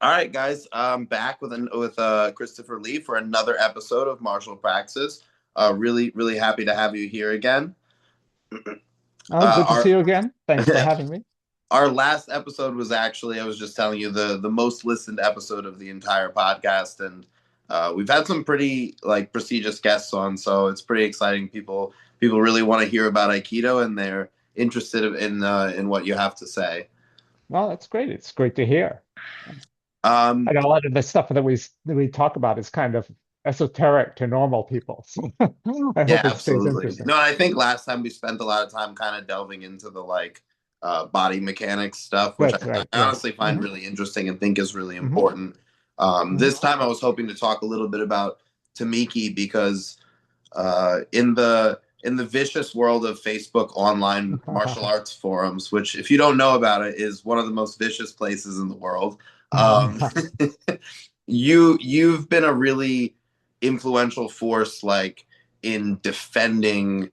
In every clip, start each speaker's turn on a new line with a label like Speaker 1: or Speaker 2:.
Speaker 1: All right, guys. I'm back with Christopher Lee for another episode of Martial Praxis. Really happy to have you here again.
Speaker 2: Oh, good to
Speaker 1: Our
Speaker 2: see you again. Thanks for having me.
Speaker 1: our last episode was actually, I was just telling you, the most listened episode of the entire podcast, and we've had some pretty like prestigious guests on, so it's pretty exciting. People really want to hear about Aikido, and they're interested in what you have to say.
Speaker 2: Well, that's great. It's great to hear. I
Speaker 1: Um,
Speaker 2: know a lot of the stuff that we talk about is kind of esoteric to normal people. So I
Speaker 1: Yeah,
Speaker 2: hope it stays
Speaker 1: absolutely.
Speaker 2: interesting.
Speaker 1: No, I think last time we spent a lot of time kind of delving into the like body mechanics stuff, which
Speaker 2: That's
Speaker 1: I
Speaker 2: right. Yeah.
Speaker 1: honestly find
Speaker 2: hmm
Speaker 1: really interesting and think is really
Speaker 2: hmm
Speaker 1: important.
Speaker 2: hmm
Speaker 1: This time I was hoping to talk a little bit about Tamiki because in the vicious world of Facebook online martial arts forums, which if you don't know about it is one of the most vicious places in the world. Um, you've been a really influential force like in defending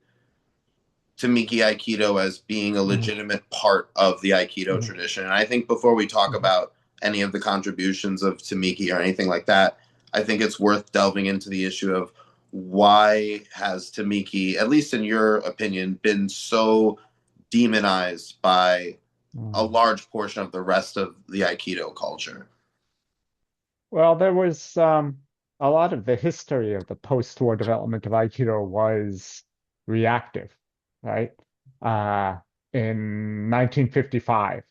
Speaker 1: Tamiki Aikido as being a
Speaker 2: hmm
Speaker 1: legitimate part of the Aikido
Speaker 2: hmm
Speaker 1: tradition. And I think before we talk
Speaker 2: hmm
Speaker 1: about any of the contributions of Tamiki or anything like that, I think it's worth delving into the issue of why has Tamiki, at least in your opinion, been so demonized by a
Speaker 2: hmm
Speaker 1: large portion of the rest of the Aikido culture.
Speaker 2: Well, there was a lot of the history of the post-war development of Aikido was reactive, right? Uh, in 1955,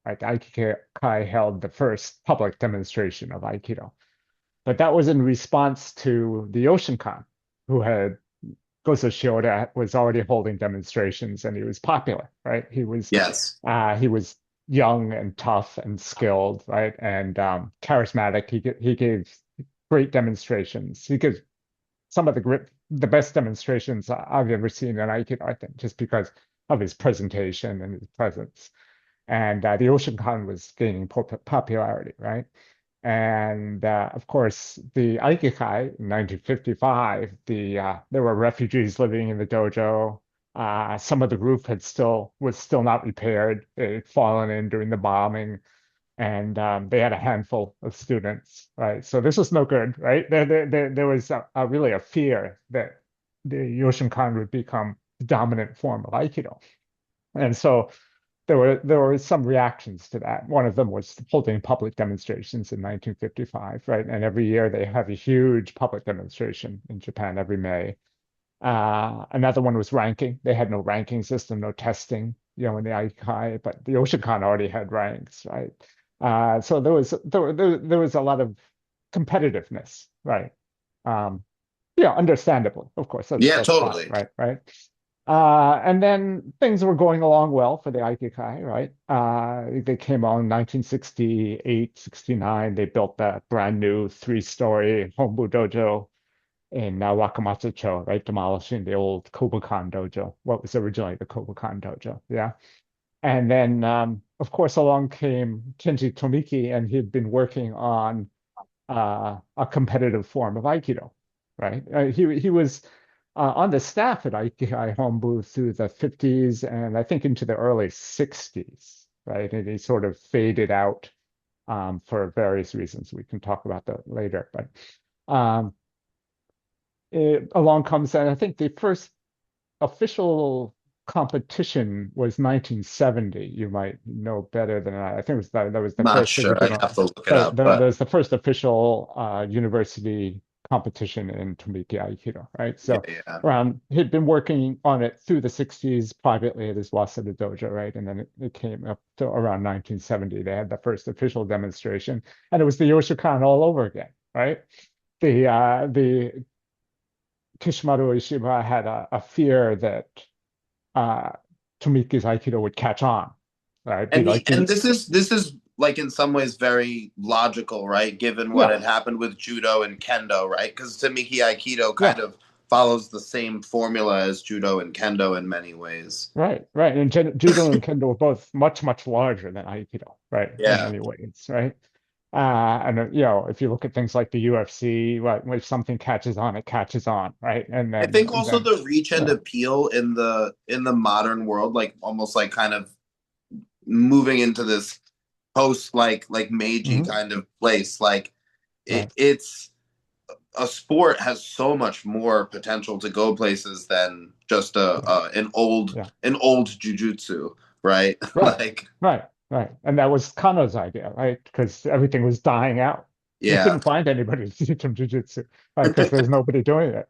Speaker 2: right, Aikikai held the first public demonstration of Aikido. But that was in response to the Oshinkan, who had Gozo Shioda was already holding demonstrations and he was popular, right?
Speaker 1: Yes.
Speaker 2: He was young and tough and skilled, right? And charismatic. He gave great demonstrations. He gave some of the best demonstrations I've ever seen in Aikido, I think, just because of his presentation and his presence. And the Oshinkan was gaining popularity, right? And of course, the Aikikai in 1955, there were refugees living in the dojo. Some of the roof was still not repaired. It had fallen in during the bombing, and they had a handful of students, right? So this was no good, right? There was really a fear that the Yoshinkan would become the dominant form of Aikido. And so there were some reactions to that. One of them was holding public demonstrations in 1955, right? And every year they have a huge public demonstration in Japan every May. Another one was ranking. They had no ranking system, no testing, in the Aikai, but the Oshinkan already had ranks, right? So there was a lot of competitiveness, right? Um, yeah, understandably, of course,
Speaker 1: Yeah,
Speaker 2: that's fine,
Speaker 1: totally.
Speaker 2: right? And then things were going along well for the Aikikai, right? They came on in 1968, 69. They built that brand new three-story Hombu dojo in Wakamatsu-cho, right? Demolishing the old Kobukan dojo, what was originally the Kobukan dojo. Yeah. And then, of course, along came Kenji Tomiki, and he'd been working on a competitive form of Aikido, right? He was on the staff at Aikikai Hombu through the 50s and I think into the early 60s, right? And he sort of faded out for various reasons. We can talk about that later. But um, along comes, and I think the first official competition was 1970. You might know better than I. I think that was the
Speaker 1: Not
Speaker 2: first
Speaker 1: sure. I'd
Speaker 2: original.
Speaker 1: have to look it
Speaker 2: That,
Speaker 1: up,
Speaker 2: that
Speaker 1: but
Speaker 2: was the first official university competition in Tamiki Aikido, right?
Speaker 1: yeah,
Speaker 2: So
Speaker 1: yeah.
Speaker 2: he'd been working on it through the 60s privately at his Waseda dojo, right? And then it came up to around 1970. They had the first official demonstration, and it was the Yoshikan all over again, right? The Kishimaru Ueshiba had a fear that uh, Tomiki's Aikido would catch on, right? Be like
Speaker 1: And
Speaker 2: the
Speaker 1: this is like in some ways very logical, right? Given what
Speaker 2: yeah,
Speaker 1: had happened with judo and kendo, right? Because Tamiki Aikido
Speaker 2: yeah,
Speaker 1: kind of follows the same formula as judo and kendo in many ways.
Speaker 2: right. And Judo and Kendo were both much larger than Aikido, right? In
Speaker 1: Yeah.
Speaker 2: many ways, right? And if you look at things like the UFC, right, if something catches on, it catches on, right? And
Speaker 1: I
Speaker 2: then
Speaker 1: think also
Speaker 2: then
Speaker 1: the reach and
Speaker 2: yeah,
Speaker 1: appeal in the modern world, like almost like kind of moving into this post like Meiji
Speaker 2: Hmm.
Speaker 1: kind of place. Like
Speaker 2: Right.
Speaker 1: it's a sport has so much more potential to go places than just
Speaker 2: Yeah. Yeah.
Speaker 1: an old jujutsu, right?
Speaker 2: Right.
Speaker 1: Like
Speaker 2: Right. Right. And that was Kano's idea, right? Because everything was dying out. They
Speaker 1: yeah,
Speaker 2: couldn't find anybody to teach him jujitsu, right? Because there's nobody doing it.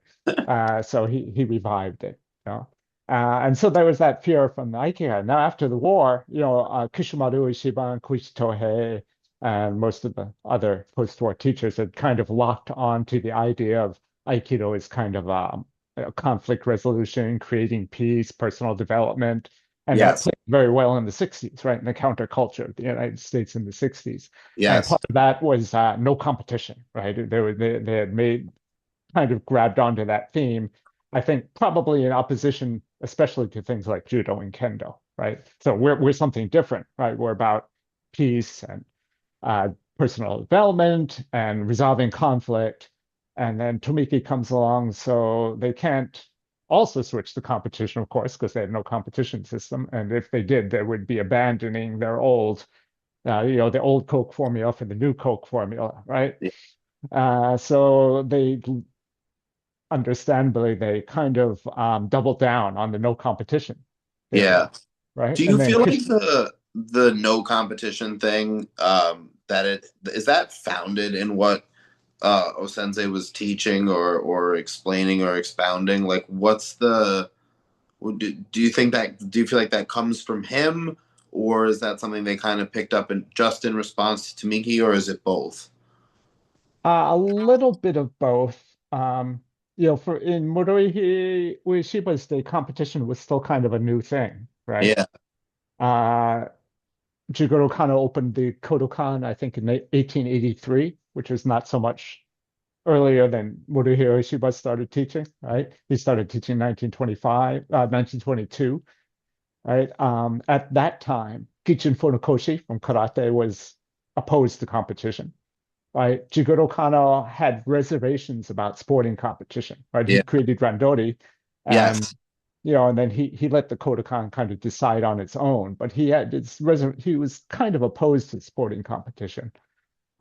Speaker 2: So he revived it, you know. And so there was that fear from the Aikido. Now after the war, Kishimaru Ueshiba and Koichi Tohei and most of the other post-war teachers had kind of locked on to the idea of Aikido as kind of conflict resolution, creating peace, personal development. And that
Speaker 1: yes,
Speaker 2: played very well in the 60s, right? In the counterculture of the United States in the 60s. And
Speaker 1: yes,
Speaker 2: part of that was no competition, right? They had made kind of grabbed onto that theme, I think probably in opposition, especially to things like judo and kendo, right? So we're something different, right? We're about peace and uh, personal development and resolving conflict. And then Tomiki comes along, so they can't also switch to competition, of course, because they have no competition system. And if they did, they would be abandoning their the old Coke formula for the new Coke formula, right? So they understandably, they kind of doubled down on the no competition theory,
Speaker 1: yeah.
Speaker 2: right?
Speaker 1: Do you
Speaker 2: And then
Speaker 1: feel like
Speaker 2: Kish,
Speaker 1: the no competition thing that it is that founded in what Osensei was teaching or explaining or expounding? Like, what's the do you think that do you feel like that comes from him, or is that something they kind of picked up in just in response to Tamiki, or is it both?
Speaker 2: a little bit of both. For in Morihei Ueshiba's day, competition was still kind of a new thing, right?
Speaker 1: Yeah,
Speaker 2: Uh, Jigoro Kano opened the Kodokan, I think, in 1883, which was not so much earlier than Morihei Ueshiba started teaching, right? He started teaching 1922, right? At that time, Gichin Funakoshi from karate was opposed to competition, right? Jigoro Kano had reservations about sporting competition, right? He
Speaker 1: yeah,
Speaker 2: created Randori, and
Speaker 1: yes,
Speaker 2: and then he let the Kodokan kind of decide on its own, but he was kind of opposed to sporting competition.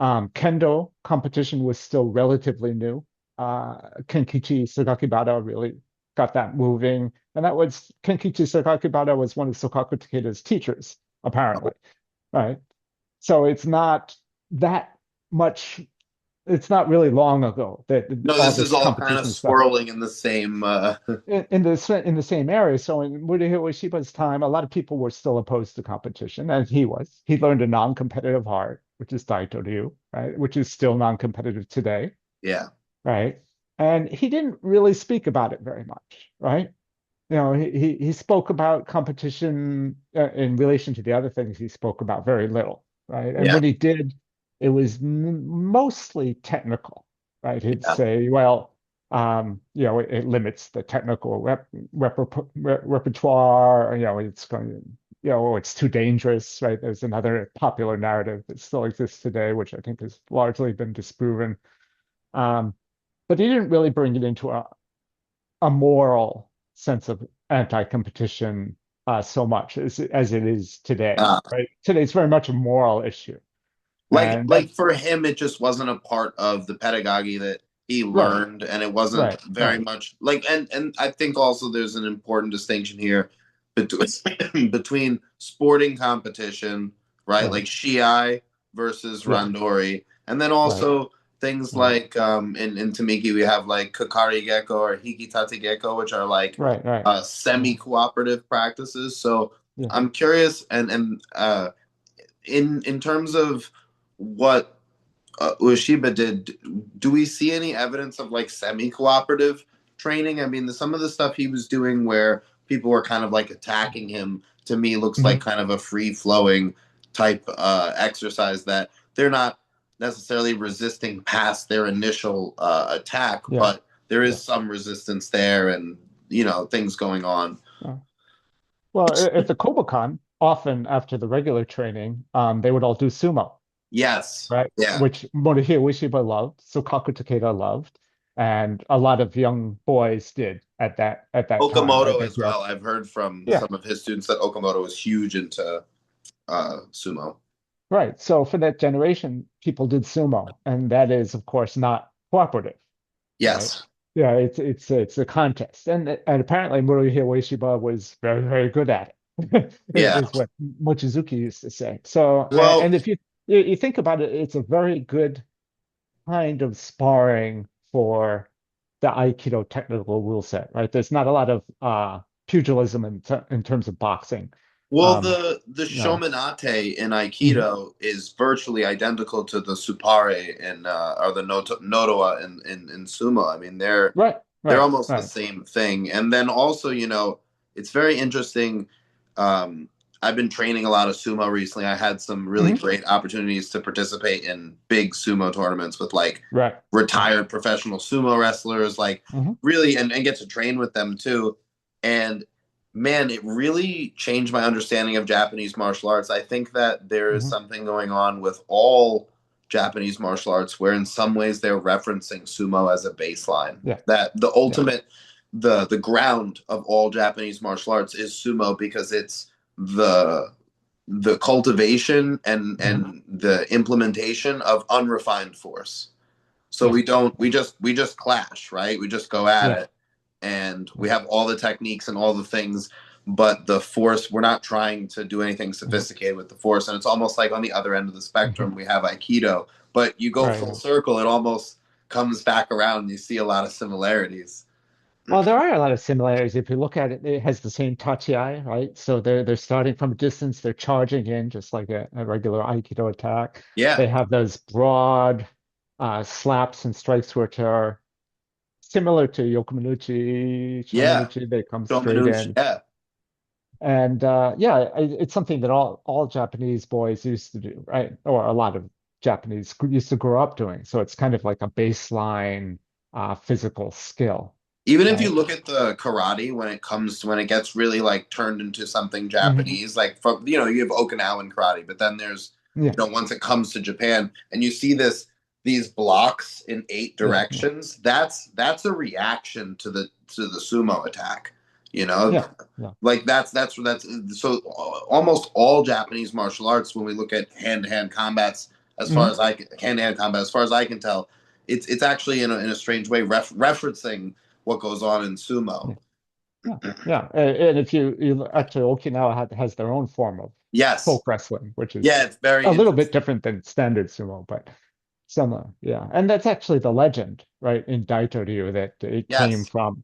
Speaker 2: Kendo competition was still relatively new. Kenkichi Sagakibara really got that moving. And that was Kenkichi Sagakibara was one of Sokaku Takeda's teachers, apparently. Right. So it's not that much, it's not really long ago that
Speaker 1: no,
Speaker 2: all
Speaker 1: this is
Speaker 2: this
Speaker 1: all kind of
Speaker 2: competition stuff
Speaker 1: swirling in the same
Speaker 2: in the same area. So in Morihei Ueshiba's time, a lot of people were still opposed to competition, and he was. He learned a non-competitive art, which is Daito Ryu, right? Which is still non-competitive today,
Speaker 1: yeah,
Speaker 2: right? And he didn't really speak about it very much, right? He spoke about competition in relation to the other things he spoke about very little, right? And
Speaker 1: yeah,
Speaker 2: when he did, it was mostly technical, right? He'd
Speaker 1: yeah,
Speaker 2: say, well, it limits the technical repertoire. It's too dangerous, right? There's another popular narrative that still exists today, which I think has largely been disproven. Um, but he didn't really bring it into a moral sense of anti-competition so much as it is today,
Speaker 1: uh,
Speaker 2: right? Today it's very much a moral issue. And that,
Speaker 1: like for him it just wasn't a part of the pedagogy that he
Speaker 2: right,
Speaker 1: learned, and it wasn't
Speaker 2: right,
Speaker 1: very
Speaker 2: right,
Speaker 1: much like and I think also there's an important distinction here between between sporting competition, right,
Speaker 2: right,
Speaker 1: like shiai versus
Speaker 2: yeah,
Speaker 1: randori, and then
Speaker 2: right,
Speaker 1: also things
Speaker 2: right,
Speaker 1: like in Tamiki we have like kakari gecko or hikitate gecko, which are like
Speaker 2: right, right, yeah,
Speaker 1: semi-cooperative practices. So
Speaker 2: yeah,
Speaker 1: I'm curious, and in terms of what Ueshiba did, do we see any evidence of like semi-cooperative training? I mean, some of the stuff he was doing where people were kind of like attacking him to me looks like
Speaker 2: mhm,
Speaker 1: kind of a free-flowing type exercise that they're not necessarily resisting past their initial attack,
Speaker 2: yeah,
Speaker 1: but there
Speaker 2: yeah.
Speaker 1: is some resistance there, and things going on.
Speaker 2: Yeah. Well, at the Kobukan, often after the regular training, they would all do sumo,
Speaker 1: Yes,
Speaker 2: right?
Speaker 1: yeah.
Speaker 2: Which Morihei Ueshiba loved, Sukaku Takeda loved, and a lot of young boys did at that time, right?
Speaker 1: Okamoto
Speaker 2: They
Speaker 1: as
Speaker 2: grew
Speaker 1: well.
Speaker 2: up.
Speaker 1: I've heard from
Speaker 2: Yeah,
Speaker 1: some of his students that Okamoto was huge into sumo.
Speaker 2: Right. So for that generation, people did sumo, and that is, of course, not cooperative, right?
Speaker 1: Yes.
Speaker 2: Yeah, it's a contest, and apparently Morihei Ueshiba was very very good at it,
Speaker 1: Yeah.
Speaker 2: is what Mochizuki used to say. So,
Speaker 1: Well,
Speaker 2: and if you think about it, it's a very good kind of sparring for the Aikido technical rule set, right? There's not a lot of pugilism in terms of boxing.
Speaker 1: Well,
Speaker 2: Um,
Speaker 1: the
Speaker 2: no.
Speaker 1: shomenate in
Speaker 2: Mhm.
Speaker 1: Aikido is virtually identical to the supare in or the nodoa in sumo. I mean,
Speaker 2: Right,
Speaker 1: they're
Speaker 2: right,
Speaker 1: almost the
Speaker 2: right.
Speaker 1: same thing. And then also, it's very interesting. Um, I've been training a lot of sumo recently. I had some really
Speaker 2: Hmm.
Speaker 1: great opportunities to participate in big sumo tournaments with like
Speaker 2: Right, right.
Speaker 1: retired professional sumo wrestlers, like
Speaker 2: Hmm.
Speaker 1: really, and get to train with them too. And man, it really changed my understanding of Japanese martial arts. I think that there is
Speaker 2: Hmm.
Speaker 1: something going on with all Japanese martial arts where in some ways they're referencing sumo as a baseline.
Speaker 2: Yeah,
Speaker 1: That the
Speaker 2: yeah.
Speaker 1: ultimate the ground of all Japanese martial arts is sumo because it's the the cultivation
Speaker 2: Hmm.
Speaker 1: and the implementation of unrefined force. So
Speaker 2: Yeah,
Speaker 1: we don't we just clash, right? We just go at
Speaker 2: yeah,
Speaker 1: it and we
Speaker 2: yeah.
Speaker 1: have all the techniques and all the things, but the force, we're not trying to do anything
Speaker 2: Hmm.
Speaker 1: sophisticated with the force. And it's almost like on the other end of the
Speaker 2: Hmm.
Speaker 1: spectrum, we have Aikido, but you go
Speaker 2: Right,
Speaker 1: full
Speaker 2: right.
Speaker 1: circle, it almost comes back around and you see a lot of similarities.
Speaker 2: Well, there are a lot of similarities. If you look at it, it has the same tachi, right? So they're starting from a distance, they're charging in just like a regular Aikido attack.
Speaker 1: Yeah.
Speaker 2: They have those broad slaps and strikes which are similar to Yokomanuchi,
Speaker 1: Yeah.
Speaker 2: Shomanuchi. They come straight
Speaker 1: Dominucci.
Speaker 2: in.
Speaker 1: Yeah.
Speaker 2: And yeah, it's something that all Japanese boys used to do, right? Or a lot of Japanese used to grow up doing. So it's kind of like a baseline physical skill,
Speaker 1: Even if you
Speaker 2: right?
Speaker 1: look at the karate when it gets really like turned into something
Speaker 2: Hmm.
Speaker 1: Japanese, like from you have Okinawan karate, but then there's
Speaker 2: Yeah,
Speaker 1: once it comes to Japan and you see these blocks in eight
Speaker 2: yeah, yeah,
Speaker 1: directions, that's a reaction to the sumo attack. You know,
Speaker 2: yeah, yeah.
Speaker 1: like that's so almost all Japanese martial arts when we look at hand to hand combats
Speaker 2: Hmm.
Speaker 1: hand to hand combat as far as I can tell, it's actually in a strange way referencing what goes on in sumo.
Speaker 2: Yeah, yeah, yeah. And if actually Okinawa has their own form of
Speaker 1: Yes.
Speaker 2: folk wrestling, which
Speaker 1: Yeah,
Speaker 2: is
Speaker 1: it's very
Speaker 2: a little bit
Speaker 1: interesting.
Speaker 2: different than standard sumo, but similar. Yeah, and that's actually the legend, right, in Daito-ryu that it came
Speaker 1: Yes.
Speaker 2: from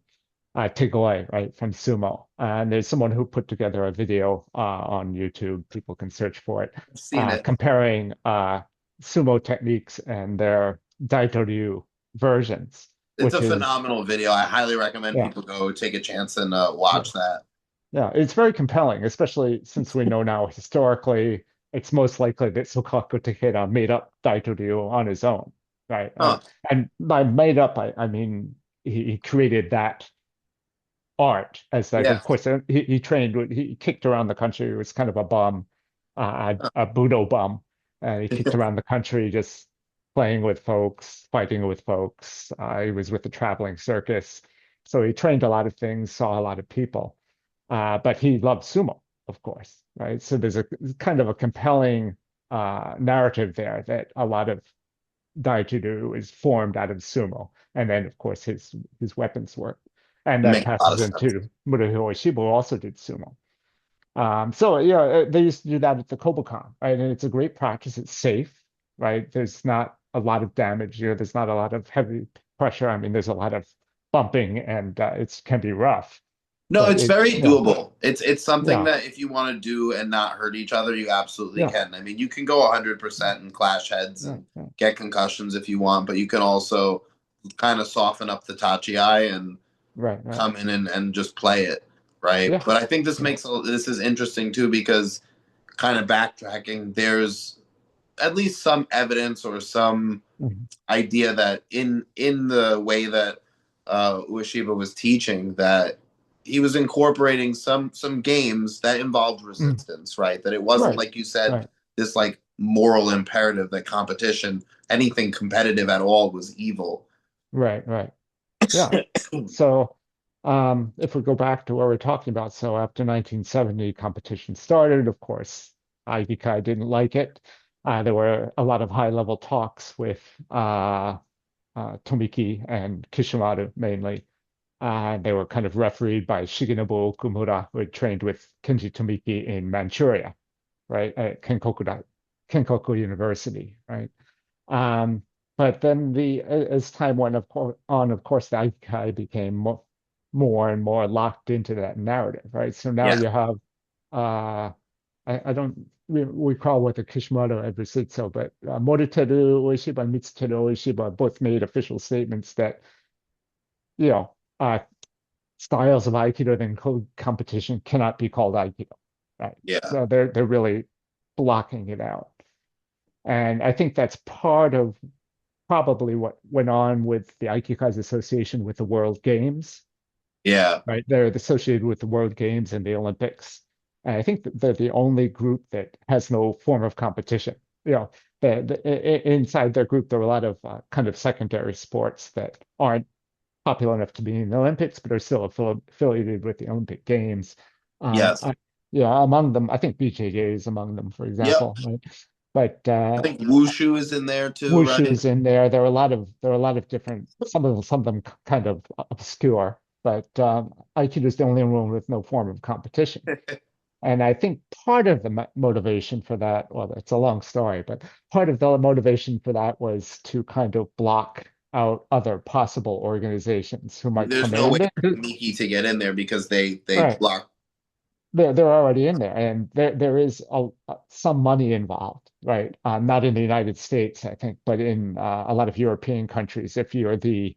Speaker 2: takeaway, right, from sumo. And there's someone who put together a video on YouTube. People can search for it,
Speaker 1: I've seen it.
Speaker 2: comparing sumo techniques and their Daito-ryu versions,
Speaker 1: It's
Speaker 2: which
Speaker 1: a
Speaker 2: is
Speaker 1: phenomenal video. I highly recommend
Speaker 2: yeah,
Speaker 1: people go take a chance and
Speaker 2: yeah,
Speaker 1: watch that.
Speaker 2: yeah. It's very compelling, especially since we know now historically it's most likely that Sokaku Takeda made up Daito-ryu on his own, right?
Speaker 1: Huh.
Speaker 2: And by made up, I mean he created that art as like
Speaker 1: Yeah.
Speaker 2: of course he trained he kicked around the country. He was kind of a bum,
Speaker 1: Huh.
Speaker 2: a Budo bum, and he kicked around the country just playing with folks, fighting with folks. He was with the traveling circus, so he trained a lot of things, saw a lot of people, but he loved sumo, of course, right? So there's a kind of a compelling narrative there that a lot of Daijudo is formed out of sumo, and then of course his weapons work, and
Speaker 1: It
Speaker 2: that
Speaker 1: makes a lot
Speaker 2: passes
Speaker 1: of sense.
Speaker 2: into Morihei Ueshiba, who also did sumo. So yeah, they used to do that at the Kobukan, right? And it's a great practice. It's safe, right? There's not a lot of damage here. There's not a lot of heavy pressure. I mean, there's a lot of bumping, and it can be rough,
Speaker 1: No,
Speaker 2: but
Speaker 1: it's very
Speaker 2: yeah,
Speaker 1: doable. It's something
Speaker 2: yeah,
Speaker 1: that if you want to do and not hurt each other, you absolutely
Speaker 2: yeah,
Speaker 1: can. I mean, you can go 100% and clash heads
Speaker 2: yeah,
Speaker 1: and
Speaker 2: yeah,
Speaker 1: get concussions if you want, but you can also kind of soften up the tachi eye and
Speaker 2: right, right,
Speaker 1: come in and just play it, right?
Speaker 2: yeah,
Speaker 1: But I think
Speaker 2: yeah,
Speaker 1: this is interesting too because kind of backtracking, there's at least some evidence or some
Speaker 2: mhm,
Speaker 1: idea that in the way that Ueshiba was teaching that he was incorporating some games that involved
Speaker 2: mhm,
Speaker 1: resistance, right? That it wasn't
Speaker 2: right,
Speaker 1: like you said
Speaker 2: right,
Speaker 1: this like moral imperative that competition, anything competitive at all, was evil.
Speaker 2: right, right. Yeah. So, if we go back to what we're talking about, so after 1970, competition started. Of course, IBK didn't like it. There were a lot of high-level talks with Tomiki and Kishimoto mainly. They were kind of refereed by Shigenobu Okumura, who had trained with Kenji Tomiki in Manchuria, right, at Kenkoku University, right? Um, but then as time went on, of course, the Aikai became more and more locked into that narrative, right? So now
Speaker 1: Yeah,
Speaker 2: you have, uh, I don't recall what the Kishimoto ever said so, but Moriteru Ueshiba and Mitsuteru Ueshiba both made official statements that, you know, styles of Aikido and code competition cannot be called Aikido, right?
Speaker 1: yeah,
Speaker 2: So they're really blocking it out. And I think that's part of probably what went on with the Aikikai's association with the World Games,
Speaker 1: yeah,
Speaker 2: right? They're associated with the World Games and the Olympics. And I think that they're the only group that has no form of competition. You know, inside their group, there are a lot of kind of secondary sports that aren't popular enough to be in the Olympics, but are still affiliated with the Olympic Games. Um,
Speaker 1: yes,
Speaker 2: I, yeah, among them, I think BJJ is among them, for
Speaker 1: yep.
Speaker 2: example, right? But
Speaker 1: I think Wushu is in there too, right?
Speaker 2: Wushu's in there. There are a lot of different. Some of them kind of obscure, but Aikido is the only one with no form of competition. And I think part of the motivation for that, well, it's a long story, but part of the motivation for that was to kind of block out other possible organizations who might
Speaker 1: There's
Speaker 2: come
Speaker 1: no
Speaker 2: in.
Speaker 1: way
Speaker 2: And
Speaker 1: for Tamiki to get in there because they
Speaker 2: right,
Speaker 1: block.
Speaker 2: they're already in there, and there is some money involved, right? Not in the United States, I think, but in a lot of European countries. If you're the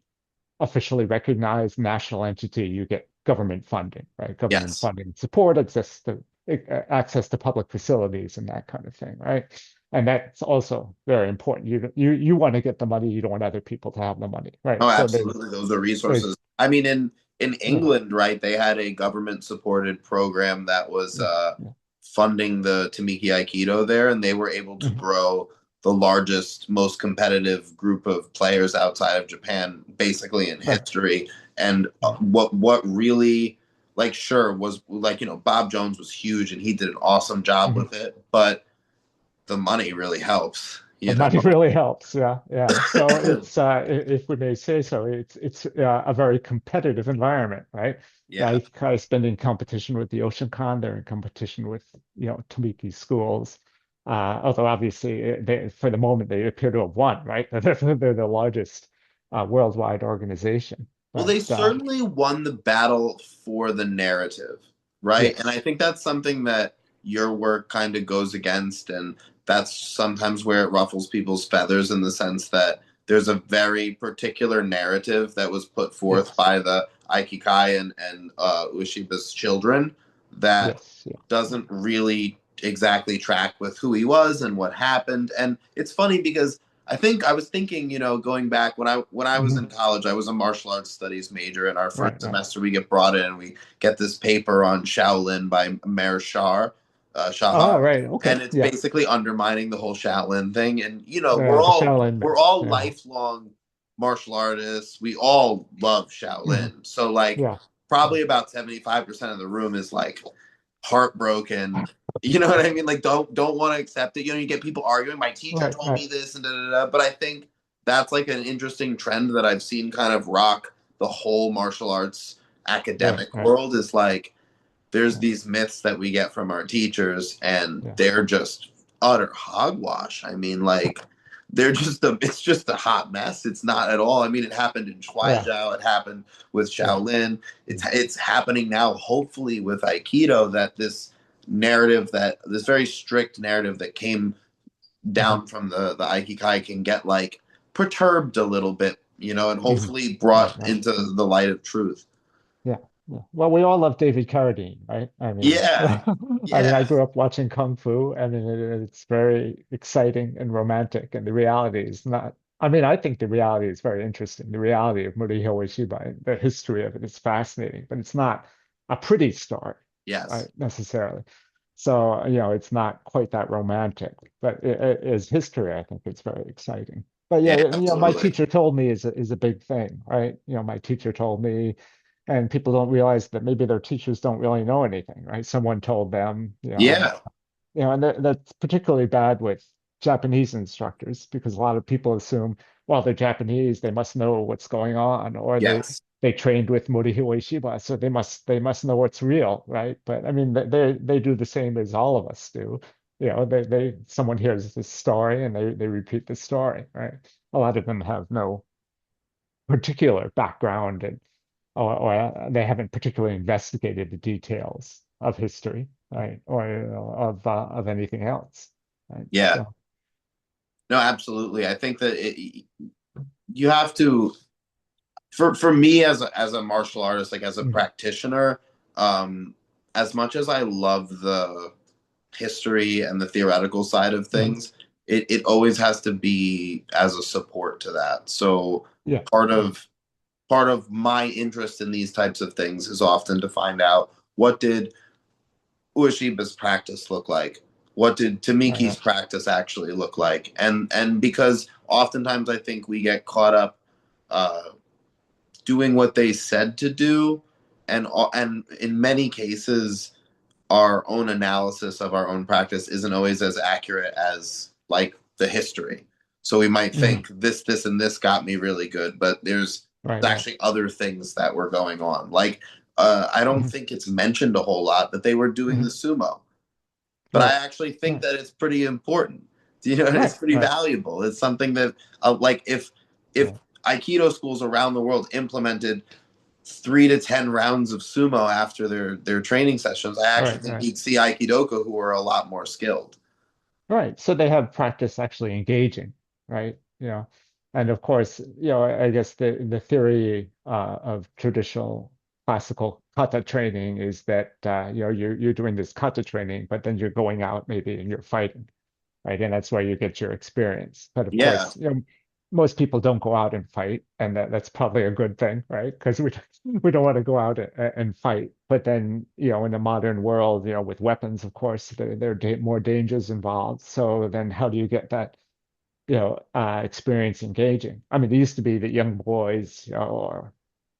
Speaker 2: officially recognized national entity, you get government funding, right? Government
Speaker 1: Yes.
Speaker 2: funding, support, access to public facilities, and that kind of thing, right? And that's also very important. You want to get the money. You don't want other people to have the money,
Speaker 1: Oh,
Speaker 2: right? So
Speaker 1: absolutely. Those are
Speaker 2: there's
Speaker 1: resources. I mean, in
Speaker 2: yeah,
Speaker 1: England, right, they had a government supported program that was
Speaker 2: yeah, yeah.
Speaker 1: funding the Tamiki Aikido there, and they were able to
Speaker 2: Mhm.
Speaker 1: grow the largest, most competitive group of players outside of Japan, basically in
Speaker 2: Right,
Speaker 1: history. And
Speaker 2: right,
Speaker 1: what really, like, sure, was like, Bob Jones was huge and he did an awesome job
Speaker 2: mhm.
Speaker 1: with it, but the money really helps,
Speaker 2: The
Speaker 1: you know?
Speaker 2: money really helps. Yeah, yeah. So it's if we may say so, it's a very competitive environment, right?
Speaker 1: Yeah.
Speaker 2: Like I spend in competition with the Ocean Con, they're in competition with Tamiki schools. Although obviously for the moment they appear to have won, right? They're the largest worldwide organization.
Speaker 1: Well,
Speaker 2: But
Speaker 1: they certainly won the battle for the narrative, right? And
Speaker 2: yes,
Speaker 1: I think that's something that your work kind of goes against. And that's sometimes where it ruffles people's feathers in the sense that there's a very particular narrative that was put forth
Speaker 2: yes,
Speaker 1: by the Aikikai and Ueshiba's children that
Speaker 2: yes, yeah.
Speaker 1: doesn't really exactly track with who he was and what happened. And it's funny because I think I was thinking, going back when I was in
Speaker 2: Mhm.
Speaker 1: college, I was a martial arts studies major. In our
Speaker 2: Right,
Speaker 1: first
Speaker 2: right.
Speaker 1: semester, we get brought in and we get this paper on Shaolin by Mayor
Speaker 2: Oh,
Speaker 1: Shahar,
Speaker 2: right.
Speaker 1: and
Speaker 2: Okay.
Speaker 1: it's
Speaker 2: Yeah.
Speaker 1: basically undermining the whole Shaolin thing. And we're
Speaker 2: The
Speaker 1: all
Speaker 2: Shaolin
Speaker 1: we're
Speaker 2: myth.
Speaker 1: all
Speaker 2: Yeah.
Speaker 1: lifelong martial artists. We all love
Speaker 2: Mhm.
Speaker 1: Shaolin. So like
Speaker 2: Yeah.
Speaker 1: probably about 75% of the room is like heartbroken. You know what I mean? Like don't want to accept it. You get people arguing. My teacher
Speaker 2: Right,
Speaker 1: told
Speaker 2: right.
Speaker 1: me this and da da da. But I think that's like an interesting trend that I've seen kind of rock the whole martial arts
Speaker 2: Right,
Speaker 1: academic
Speaker 2: right.
Speaker 1: world. Is like there's
Speaker 2: Yeah,
Speaker 1: these myths that we get from our teachers, and
Speaker 2: yeah,
Speaker 1: they're just utter hogwash. I mean, like it's just a hot mess. It's not at all. I mean, it happened in
Speaker 2: yeah,
Speaker 1: Shuaijiao, it happened with
Speaker 2: yeah.
Speaker 1: Shaolin.
Speaker 2: Mm,
Speaker 1: It's happening now, hopefully, with Aikido, that this very strict narrative that came
Speaker 2: mhm,
Speaker 1: down from the Aikikai can get like perturbed a little bit, and
Speaker 2: mhm.
Speaker 1: hopefully
Speaker 2: Right,
Speaker 1: brought
Speaker 2: right.
Speaker 1: into the light of truth.
Speaker 2: Yeah, yeah. Well, we all love David Carradine, right? I mean,
Speaker 1: Yeah,
Speaker 2: I
Speaker 1: yeah,
Speaker 2: grew up watching Kung Fu. I mean, it's very exciting and romantic, and the reality is not. I mean, I think the reality is very interesting. The reality of Morihei Ueshiba, and the history of it is fascinating, but it's not a pretty story,
Speaker 1: yes,
Speaker 2: right, necessarily. So, it's not quite that romantic, but as history, I think it's very exciting. But yeah,
Speaker 1: yeah,
Speaker 2: my
Speaker 1: absolutely.
Speaker 2: teacher told me is a big thing, right? My teacher told me, and people don't realize that maybe their teachers don't really know anything, right? Someone told them,
Speaker 1: Yeah,
Speaker 2: and that's particularly bad with Japanese instructors because a lot of people assume, well, they're Japanese, they must know what's going on, or
Speaker 1: Yes.
Speaker 2: they trained with Morihei Ueshiba, so they must know what's real, right? But I mean, they do the same as all of us do. You know, they someone hears this story and they repeat the story, right? A lot of them have no particular background and or they haven't particularly investigated the details of history, right? Or of anything else, right?
Speaker 1: Yeah.
Speaker 2: So,
Speaker 1: No, absolutely. I think that you have to, for me as a martial artist, like as a
Speaker 2: mhm,
Speaker 1: practitioner, um, as much as I love the history and the theoretical side of
Speaker 2: mhm,
Speaker 1: things, it always has to be as a support to that. So
Speaker 2: yeah,
Speaker 1: part
Speaker 2: yeah,
Speaker 1: of part of my interest in these types of things is often to find out what did Ueshiba's practice look like? What did
Speaker 2: right,
Speaker 1: Tamiki's
Speaker 2: right,
Speaker 1: practice actually look like? And because oftentimes I think we get caught up uh, doing what they said to do, and in many cases our own analysis of our own practice isn't always as accurate as like the history. So we might
Speaker 2: mhm,
Speaker 1: think this, and this got me really good, but there's
Speaker 2: right, right,
Speaker 1: actually other things that were going on. Like I don't
Speaker 2: mhm,
Speaker 1: think it's mentioned a whole lot that they were doing the
Speaker 2: mhm,
Speaker 1: sumo, but I
Speaker 2: right,
Speaker 1: actually think
Speaker 2: right,
Speaker 1: that it's pretty important. You know, it's
Speaker 2: right,
Speaker 1: pretty
Speaker 2: right,
Speaker 1: valuable. It's something that like if
Speaker 2: right,
Speaker 1: Aikido schools around the world implemented 3 to 10 rounds of sumo after their training sessions, I actually
Speaker 2: right,
Speaker 1: think
Speaker 2: right.
Speaker 1: you'd see Aikidoka who are a lot more skilled.
Speaker 2: Right. So they have practice actually engaging, right? You know, and of course, you know, I guess the theory of traditional classical kata training is that you know you're doing this kata training, but then you're going out maybe and you're fighting, right? And that's where you get your experience. But of
Speaker 1: Yeah,
Speaker 2: course, you know, most people don't go out and fight, and that's probably a good thing, right? Because we don't want to go out and fight. But then, you know, in the modern world, you know, with weapons, of course, there are da more dangers involved. So then, how do you get that, you know, experience engaging? I mean, it used to be that young boys, you know, or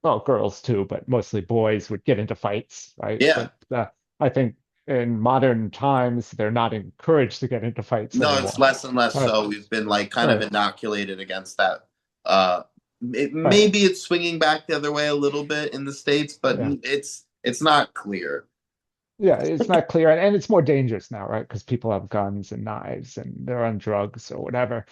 Speaker 2: well, girls too, but mostly boys would get into fights, right?
Speaker 1: yeah.
Speaker 2: But I think in modern times, they're not encouraged to get into fights
Speaker 1: No, it's
Speaker 2: anymore.
Speaker 1: less and less
Speaker 2: Right,
Speaker 1: so. We've been like kind of
Speaker 2: right,
Speaker 1: inoculated against that. Uh,
Speaker 2: right.
Speaker 1: maybe it's swinging back the other way a little bit in the states, but
Speaker 2: Yeah.
Speaker 1: it's not clear.
Speaker 2: Yeah, it's not clear, and it's more dangerous now, right? Because people have guns and knives and they're on drugs or whatever.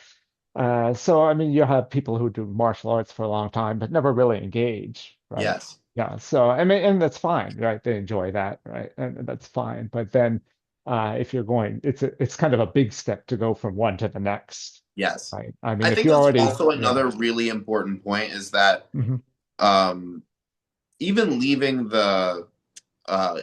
Speaker 2: So, I mean, you have people who do martial arts for a long time, but never really engage, right?
Speaker 1: Yes,
Speaker 2: Yeah. So, I mean, and that's fine, right? They enjoy that, right? And that's fine. But then, if you're going, it's kind of a big step to go from one to the next,
Speaker 1: yes.
Speaker 2: right? I mean,
Speaker 1: I
Speaker 2: if
Speaker 1: think
Speaker 2: you're
Speaker 1: that's
Speaker 2: already,
Speaker 1: also
Speaker 2: yeah,
Speaker 1: another really important point is that
Speaker 2: hmm
Speaker 1: um, even leaving the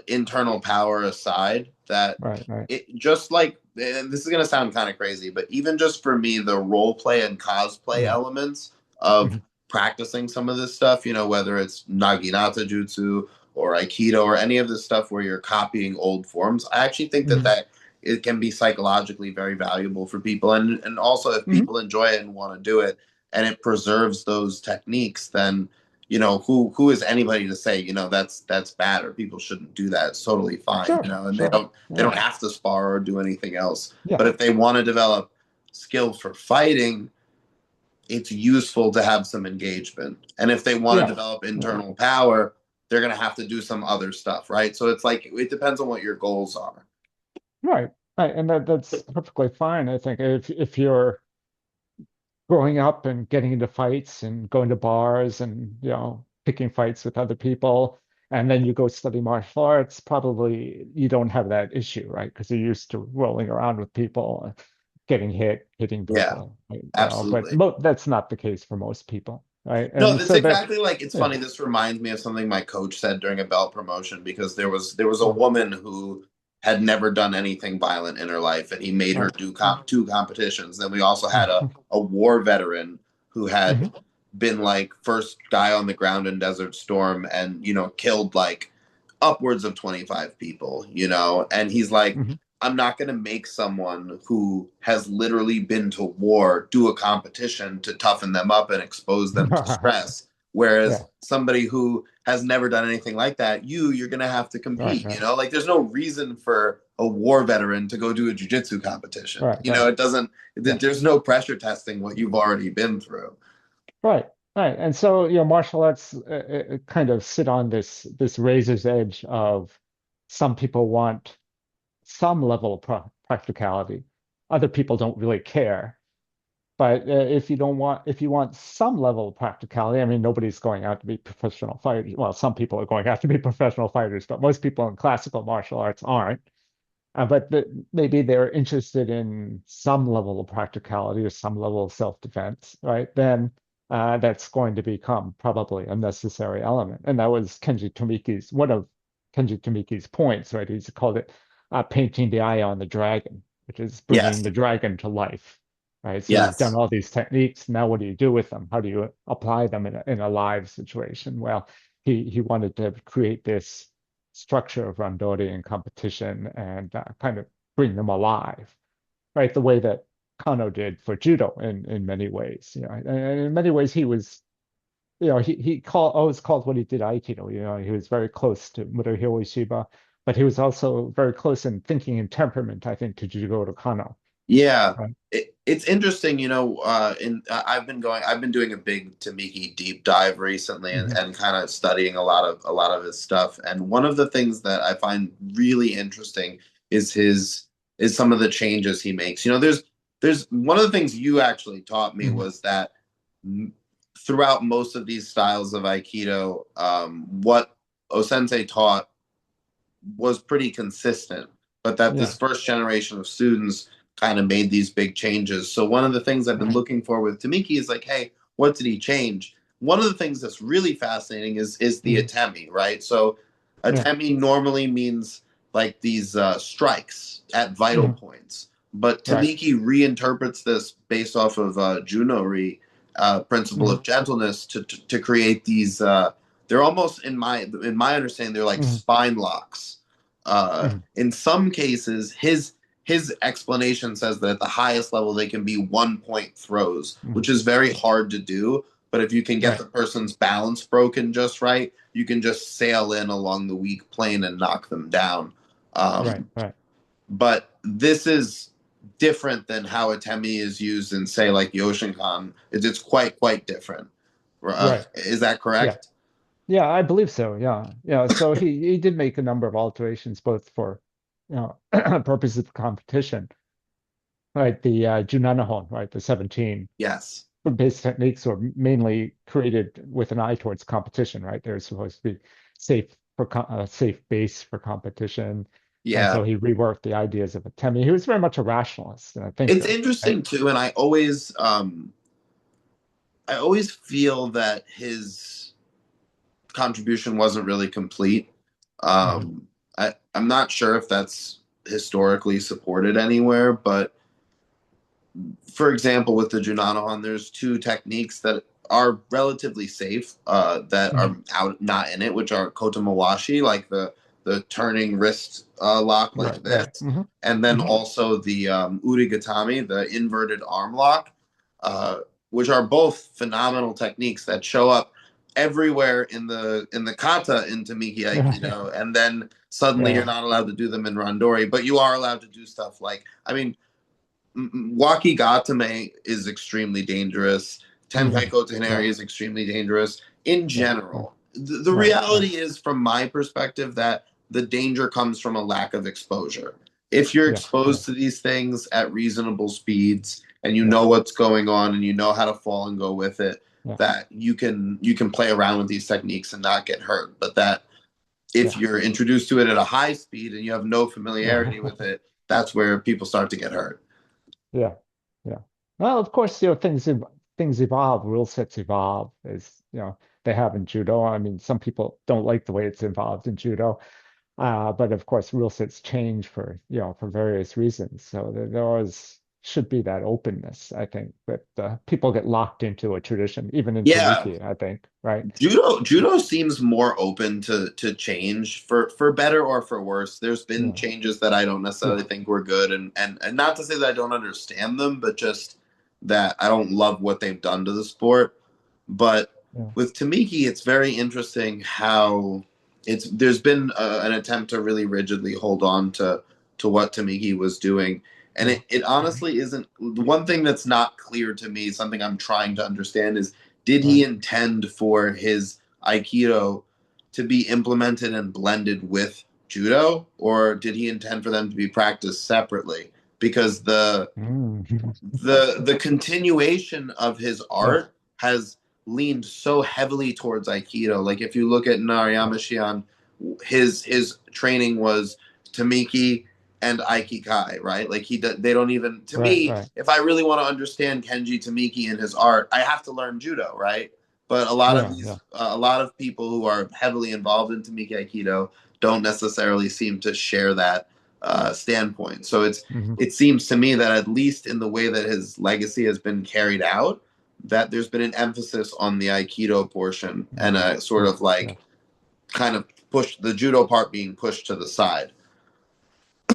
Speaker 1: internal power aside, that
Speaker 2: right, right,
Speaker 1: it just like, and this is going to sound kind of crazy, but even just for me, the role play and cosplay
Speaker 2: hmm
Speaker 1: elements of
Speaker 2: hmm
Speaker 1: practicing some of this stuff, you know, whether it's naginata jutsu or aikido or any of this stuff where you're copying old forms, I actually think that
Speaker 2: hmm
Speaker 1: it can be psychologically very valuable for people, and also if
Speaker 2: hmm
Speaker 1: people enjoy it and want to do it and it preserves those techniques, then you know who is anybody to say, you know, that's bad or people shouldn't do that. It's totally fine, you
Speaker 2: Sure,
Speaker 1: know, and
Speaker 2: sure,
Speaker 1: they don't
Speaker 2: yeah,
Speaker 1: have to spar or do anything else,
Speaker 2: yeah,
Speaker 1: but if they want to develop skill for fighting, it's useful to have some engagement, and if they want to
Speaker 2: yeah,
Speaker 1: develop
Speaker 2: yeah.
Speaker 1: internal power, they're going to have to do some other stuff, right? So it's like it depends on what your goals are.
Speaker 2: Right. Right. And that's perfectly fine. I think if you're growing up and getting into fights and going to bars and, you know, picking fights with other people, and then you go study martial arts, probably you don't have that issue, right? Because you're used to rolling around with people, getting hit, hitting
Speaker 1: Yeah,
Speaker 2: people, right? You know, but
Speaker 1: absolutely.
Speaker 2: mo that's not the case for most people, right?
Speaker 1: No,
Speaker 2: And
Speaker 1: that's
Speaker 2: so that,
Speaker 1: exactly, like, it's
Speaker 2: yeah,
Speaker 1: funny. This reminds me of something my coach said during a belt promotion, because there was a
Speaker 2: yeah,
Speaker 1: woman who had never done anything violent in her life, and he made her
Speaker 2: right.
Speaker 1: do two competitions. Then we also had
Speaker 2: Mhm,
Speaker 1: a war veteran who had
Speaker 2: mhm,
Speaker 1: been like first guy on the ground in Desert Storm, and you know, killed like upwards of 25 people, you know, and he's like,
Speaker 2: mhm.
Speaker 1: I'm not going to make someone who has literally been to war do a competition to tough them up and expose them to stress Whereas
Speaker 2: Yeah.
Speaker 1: somebody who has never done anything like that, you're going to have to
Speaker 2: Right.
Speaker 1: compete.
Speaker 2: Right.
Speaker 1: Like there's no reason for a war veteran to go do a jujitsu competition.
Speaker 2: Right. Right.
Speaker 1: It doesn't.
Speaker 2: Yeah.
Speaker 1: There's no pressure testing what you've already been through.
Speaker 2: Right. Right. And so, martial arts kind of sit on this razor's edge of some people want some level of practicality. Other people don't really care. But if you want some level of practicality, I mean, nobody's going out to be professional fighters. Well, some people are going out to be professional fighters, but most people in classical martial arts aren't. But maybe they're interested in some level of practicality or some level of self-defense, right? Then that's going to become probably a necessary element. And that was one of Kenji Tomiki's points, right? He's called it painting the eye on the dragon, which is bringing
Speaker 1: Yes.
Speaker 2: the dragon to life, right? So you've done
Speaker 1: Yes.
Speaker 2: all these techniques. Now, what do you do with them? How do you apply them in a live situation? Well, he wanted to create this structure of randori and competition and kind of bring them alive, right? The way that Kano did for judo in many ways. And in many ways he was, he always called what he did Aikido. He was very close to Morihei Ueshiba, but he was also very close in thinking and temperament, I think, to Jigoro Kano.
Speaker 1: Yeah,
Speaker 2: Right?
Speaker 1: it's interesting, I've been doing a big Tamiki deep dive recently
Speaker 2: Hmm.
Speaker 1: and kind of studying a lot of his stuff. And one of the things that I find really interesting is his is some of the changes he makes. There's one of the things you actually taught me
Speaker 2: Hmm.
Speaker 1: was that m- throughout most of these styles of Aikido, what Osensei taught was pretty consistent, but that this
Speaker 2: Yeah.
Speaker 1: first generation of students kind of made these big changes. So one of the things I've been
Speaker 2: Right.
Speaker 1: looking for with Tamiki is like, hey, what did he change? One of the things that's really fascinating is the
Speaker 2: Hmm.
Speaker 1: atemi, right? So
Speaker 2: Yeah.
Speaker 1: atemi normally means like these strikes at vital
Speaker 2: Hmm.
Speaker 1: points, but
Speaker 2: Right.
Speaker 1: Tamiki reinterprets this based off of Junori principle
Speaker 2: Hmm.
Speaker 1: of gentleness to create these. They're almost in my understanding, they're like
Speaker 2: Hmm.
Speaker 1: spine locks.
Speaker 2: Hmm.
Speaker 1: In some cases, his explanation says that at the highest level they can be 1 point throws,
Speaker 2: Hmm.
Speaker 1: which is very hard to do. But if you can get
Speaker 2: Right.
Speaker 1: the person's balance broken just right, you can just sail in along the weak plane and knock them down.
Speaker 2: Right.
Speaker 1: Um,
Speaker 2: Right.
Speaker 1: but this is different than how Atemi is used in, say, like Yoshinkan. It's quite different.
Speaker 2: Right.
Speaker 1: Is that
Speaker 2: Yeah.
Speaker 1: correct?
Speaker 2: Yeah, I believe so. Yeah. Yeah. So he did make a number of alterations, both for, purposes of competition, right? The Junanahon, right? The 17
Speaker 1: Yes.
Speaker 2: base techniques were mainly created with an eye towards competition, right? They're supposed to be safe safe base for competition. And
Speaker 1: Yeah.
Speaker 2: so he reworked the ideas of Atemi. He was very much a rationalist and a
Speaker 1: It's
Speaker 2: thinker, right?
Speaker 1: interesting too, and I always feel that his contribution wasn't really complete.
Speaker 2: Hmm.
Speaker 1: I'm not sure if that's historically supported anywhere, but for example, with the Junanahan, there's two techniques that are relatively safe that
Speaker 2: Hmm.
Speaker 1: are out not in it, which are kotomawashi, like the turning wrist lock like
Speaker 2: Right, right.
Speaker 1: this,
Speaker 2: Hmm.
Speaker 1: and then
Speaker 2: Hmm.
Speaker 1: also the urigatami, the inverted arm lock, uh, which are both phenomenal techniques that show up everywhere in the kata in Tamiki Aikido, and then suddenly you're
Speaker 2: Yeah.
Speaker 1: not allowed to do them in randori, but you are allowed to do stuff like, I mean, Wakigatame is extremely dangerous. Tenkai
Speaker 2: Hmm.
Speaker 1: Kotenari
Speaker 2: Yeah.
Speaker 1: is extremely dangerous in
Speaker 2: Yeah. Yeah.
Speaker 1: general. The
Speaker 2: Right, right.
Speaker 1: reality is, from my perspective, that the danger comes from a lack of exposure. If you're
Speaker 2: Yeah. Yeah.
Speaker 1: exposed to these things at reasonable speeds and you
Speaker 2: Yeah.
Speaker 1: know what's going on and you know how to fall and go with it,
Speaker 2: Yeah.
Speaker 1: that you can play around with these techniques and not get hurt. But that if
Speaker 2: Yeah.
Speaker 1: you're introduced to it at a high speed and you have no familiarity
Speaker 2: Yeah.
Speaker 1: with it, that's where people start to get hurt.
Speaker 2: Yeah. Yeah. Well, of course, things evolve, rule sets evolve as, they have in judo. I mean, some people don't like the way it's evolved in judo. But of course, rule sets change for various reasons. So there always should be that openness, I think, but people get locked into a tradition, even in
Speaker 1: Yeah,
Speaker 2: Tamiki, I think, right?
Speaker 1: judo seems more open to change for better or for worse. There's been
Speaker 2: Yeah.
Speaker 1: changes that I don't
Speaker 2: Yeah.
Speaker 1: necessarily think were good, and not to say that I don't understand them, but just that I don't love what they've done to the sport. But
Speaker 2: Yeah.
Speaker 1: with Tamiki, it's very interesting how there's been an attempt to really rigidly hold on to what Tamiki was doing, and
Speaker 2: Yeah.
Speaker 1: it
Speaker 2: Mhm.
Speaker 1: honestly isn't. The one thing that's not clear to me, something I'm trying to understand, is did he
Speaker 2: Right.
Speaker 1: intend for his Aikido to be implemented and blended with Judo, or did he intend for them to be practiced separately? Because
Speaker 2: Mm.
Speaker 1: the continuation of his
Speaker 2: Yeah.
Speaker 1: art has leaned so heavily towards Aikido. Like if you look at
Speaker 2: Yeah.
Speaker 1: Narayama Shion, his training was Tamiki and Aikikai, right? Like they don't even to
Speaker 2: Right.
Speaker 1: me,
Speaker 2: Right.
Speaker 1: if I really want to understand Kenji Tomiki and his art, I have to learn judo, right? But
Speaker 2: Yeah. Yeah.
Speaker 1: a lot of people who are heavily involved in Tamiki Aikido don't necessarily seem to share that standpoint. So
Speaker 2: Hmm.
Speaker 1: it seems to me that at least in the way that his legacy has been carried out, that there's been an emphasis on the Aikido portion and a sort
Speaker 2: Yeah.
Speaker 1: of
Speaker 2: Yeah.
Speaker 1: like kind of push the judo part being pushed to the side.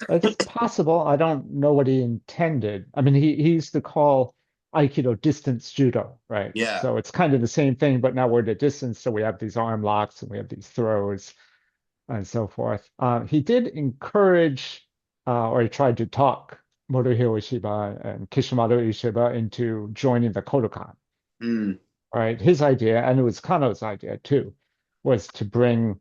Speaker 2: It's possible. I don't know what he intended. I mean, he used to call Aikido distance judo, right?
Speaker 1: Yeah.
Speaker 2: So it's kind of the same thing, but now we're at a distance. So we have these arm locks and we have these throws and so forth. He did encourage, or he tried to talk Morihei Ueshiba and Kishimoto Ueshiba into joining the Kodokan,
Speaker 1: Mm.
Speaker 2: right? His idea, and it was Kano's idea too, was to bring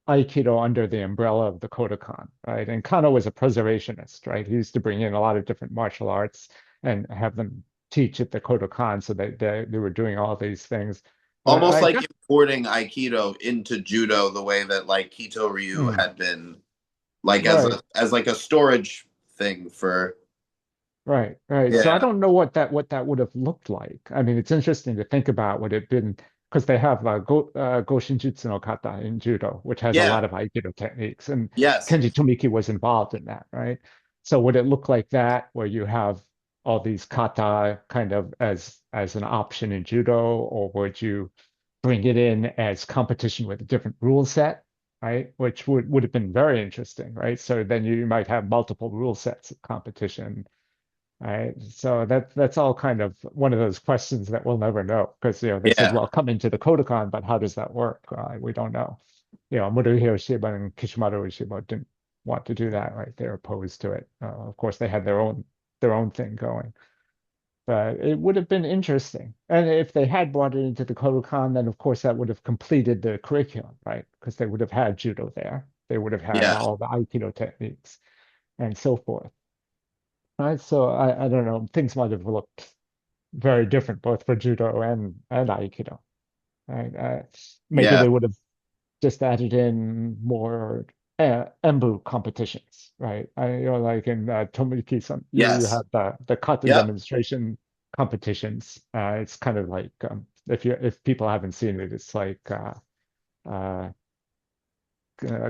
Speaker 2: Aikido under the umbrella of the Kodokan, right? And Kano was a preservationist, right? He used to bring in a lot of different martial arts and have them teach at the Kodokan, so they were doing all these things. But
Speaker 1: Almost
Speaker 2: I
Speaker 1: like
Speaker 2: guess,
Speaker 1: importing Aikido into judo the way that like Kito Ryu
Speaker 2: mm,
Speaker 1: had been like
Speaker 2: right,
Speaker 1: as like a storage thing for
Speaker 2: right, right. So I
Speaker 1: yeah.
Speaker 2: don't know what that would have looked like. I mean, it's interesting to think about what it been because they have Goshinjutsu no Kata in judo, which has a
Speaker 1: Yeah.
Speaker 2: lot of Aikido techniques, and
Speaker 1: Yes.
Speaker 2: Kenji Tomiki was involved in that, right? So would it look like that, where you have all these kata kind of as an option in judo, or would you bring it in as competition with a different rule set, right? Which would have been very interesting, right? So then you might have multiple rule sets of competition. Right. So that's all kind of one of those questions that we'll never know because they said,
Speaker 1: Yeah.
Speaker 2: well, come into the Kodokan, but how does that work? We don't know. Morihei Ueshiba and Kishimoto Ueshiba didn't want to do that, right? They're opposed to it. Of course, they had their own thing going, but it would have been interesting. And if they had brought it into the Kodokan, then of course that would have completed the curriculum, right? Because they would have had judo there. They would have had
Speaker 1: Yeah.
Speaker 2: all the Aikido techniques and so forth. Right. So I don't know. Things might have looked very different both for judo and Aikido. Right? Maybe
Speaker 1: Yeah.
Speaker 2: they would have just added in more embu competitions, right? Like in Tomiki, you
Speaker 1: Yes.
Speaker 2: have the kata
Speaker 1: Yep.
Speaker 2: demonstration competitions. It's kind of like if people haven't seen it, it's like uh,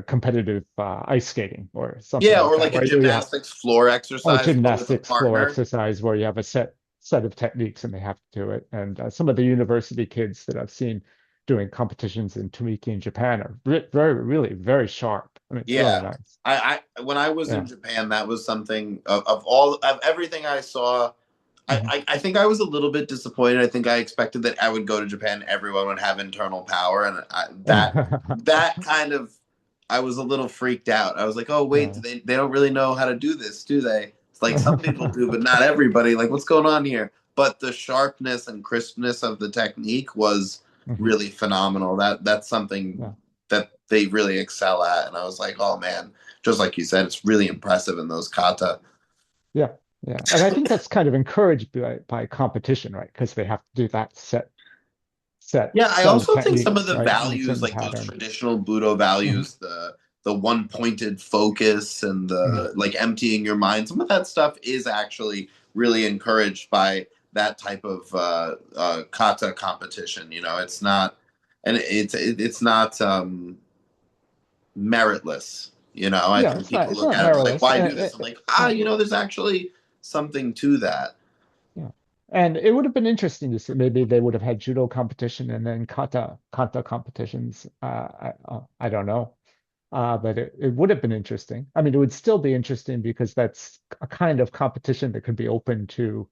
Speaker 2: competitive ice skating or something
Speaker 1: Yeah,
Speaker 2: like
Speaker 1: or
Speaker 2: that,
Speaker 1: like a
Speaker 2: right? Where you have
Speaker 1: gymnastics floor
Speaker 2: or
Speaker 1: exercise, but with a
Speaker 2: gymnastics floor
Speaker 1: partner.
Speaker 2: exercise where you have a set of techniques and they have to do it. And some of the university kids that I've seen doing competitions in Tamiki in Japan are very, really very sharp. I mean, it's really
Speaker 1: Yeah.
Speaker 2: nice.
Speaker 1: I when I was in
Speaker 2: Yeah.
Speaker 1: Japan, that was something of all of everything I saw.
Speaker 2: Mhm.
Speaker 1: I think I was a little bit disappointed. I think I expected that I would go to Japan, everyone would have internal power, and that kind of I was a little freaked out. I was like, oh wait,
Speaker 2: Yeah.
Speaker 1: they don't really know how to do this, do they? It's like some people do, but not everybody. Like, what's going on here? But the sharpness and crispness of the technique was
Speaker 2: Mhm.
Speaker 1: really phenomenal. That's something
Speaker 2: Yeah.
Speaker 1: that they really excel at, and I was like, oh man, just like you said, it's really impressive in those kata.
Speaker 2: Yeah. Yeah. And I think that's kind of encouraged by competition, right? Because they have to do that
Speaker 1: Yeah, I
Speaker 2: set of
Speaker 1: also think some of
Speaker 2: techniques,
Speaker 1: the
Speaker 2: right? In a
Speaker 1: values,
Speaker 2: certain
Speaker 1: like those
Speaker 2: pattern.
Speaker 1: traditional Budo
Speaker 2: Mhm.
Speaker 1: values, the one pointed focus and
Speaker 2: Mhm.
Speaker 1: the like emptying your mind, some of that stuff is actually really encouraged by that type of kata competition. You know, it's not, and it's not meritless. You know, I
Speaker 2: Yeah,
Speaker 1: think
Speaker 2: it's not
Speaker 1: people
Speaker 2: it's
Speaker 1: look
Speaker 2: not
Speaker 1: at it and be like,
Speaker 2: perilous.
Speaker 1: why do this? I'm like,
Speaker 2: Yeah.
Speaker 1: you know, there's actually something to that.
Speaker 2: Yeah. And it would have been interesting to see maybe they would have had judo competition and then kata competitions. I don't know. But it would have been interesting. I mean, it would still be interesting because that's a kind of competition that could be open to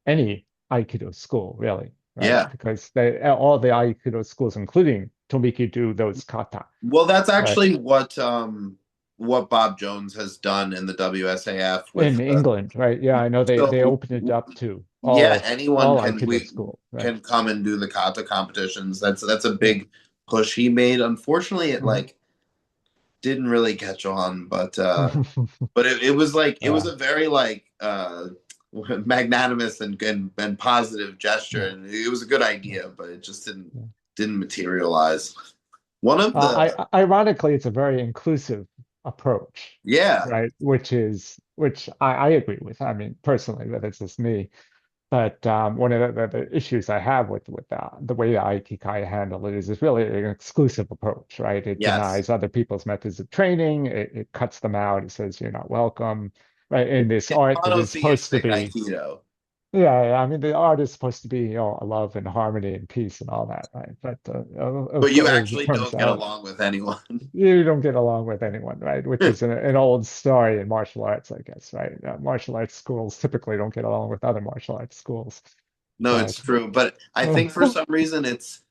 Speaker 2: any Aikido school, really. right?
Speaker 1: Yeah.
Speaker 2: Because they all the Aikido schools, including Tomiki, do those kata,
Speaker 1: Well, that's
Speaker 2: right?
Speaker 1: actually what Bob Jones has done in the WSAF with
Speaker 2: In England, right? Yeah, I know they
Speaker 1: so
Speaker 2: opened it up to
Speaker 1: yeah, anyone
Speaker 2: all
Speaker 1: can
Speaker 2: Aikido
Speaker 1: we
Speaker 2: school, right?
Speaker 1: can come and do the kata competitions. That's a
Speaker 2: Yeah.
Speaker 1: big push he made. Unfortunately, it
Speaker 2: Mhm.
Speaker 1: like didn't really catch on, but it was like it was
Speaker 2: Yeah,
Speaker 1: a very like magnanimous and positive gesture,
Speaker 2: yeah,
Speaker 1: and it was a good
Speaker 2: yeah,
Speaker 1: idea, but it just
Speaker 2: yeah.
Speaker 1: didn't materialize. One of the
Speaker 2: Ironically, it's a very inclusive approach,
Speaker 1: yeah,
Speaker 2: right? Which I agree with. I mean, personally, but it's just me. But one of the issues I have with the way the Aikikai handle it is it's really an exclusive approach, right? It
Speaker 1: yes,
Speaker 2: denies other people's methods of training. It cuts them out. It says you're not welcome, right? In this
Speaker 1: it's
Speaker 2: art that is supposed to
Speaker 1: monotheistic
Speaker 2: be,
Speaker 1: Aikido,
Speaker 2: yeah, I mean, the art is supposed to be, love and harmony and peace and all that, right? But
Speaker 1: but
Speaker 2: of
Speaker 1: you
Speaker 2: course, it
Speaker 1: actually
Speaker 2: turns
Speaker 1: don't get
Speaker 2: out
Speaker 1: along with anyone.
Speaker 2: you don't get along with anyone, right? Which is an old story in martial arts, I guess, right? Martial arts schools typically don't get along with other martial arts schools,
Speaker 1: No, it's
Speaker 2: but
Speaker 1: true, but I think for some reason it's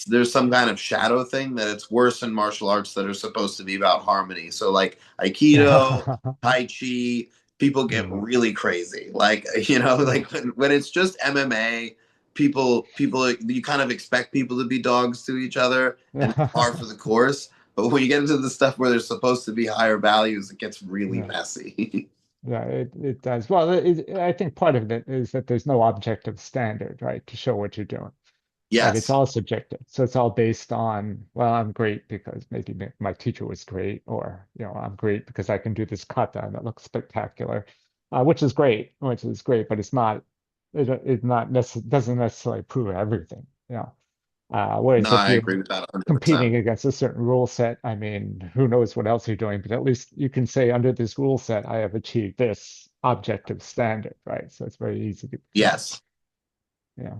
Speaker 1: there's some kind of shadow thing that it's worse in martial arts that are supposed to be about harmony. So like Aikido, Tai Chi, people get
Speaker 2: Mm.
Speaker 1: really crazy. Like
Speaker 2: Yeah.
Speaker 1: like when it's just MMA, people you kind of expect people to be dogs to each other and it's par for the course. But when you get into the stuff where there's supposed to be higher values, it gets really
Speaker 2: Yeah.
Speaker 1: messy.
Speaker 2: Yeah, it does. Well, I think part of it is that there's no objective standard, right, to show what you're doing. Right? It's
Speaker 1: Yes.
Speaker 2: all subjective. So it's all based on, well, I'm great because maybe my teacher was great, or, I'm great because I can do this kata and it looks spectacular, which is great, but it not doesn't necessarily prove everything,
Speaker 1: No,
Speaker 2: Whereas if
Speaker 1: I
Speaker 2: you're
Speaker 1: agree with that 100%.
Speaker 2: competing against a certain rule set, I mean, who knows what else you're doing, but at least you can say under this rule set, I have achieved this objective standard, right? So it's very easy to prove,
Speaker 1: Yes.
Speaker 2: yeah.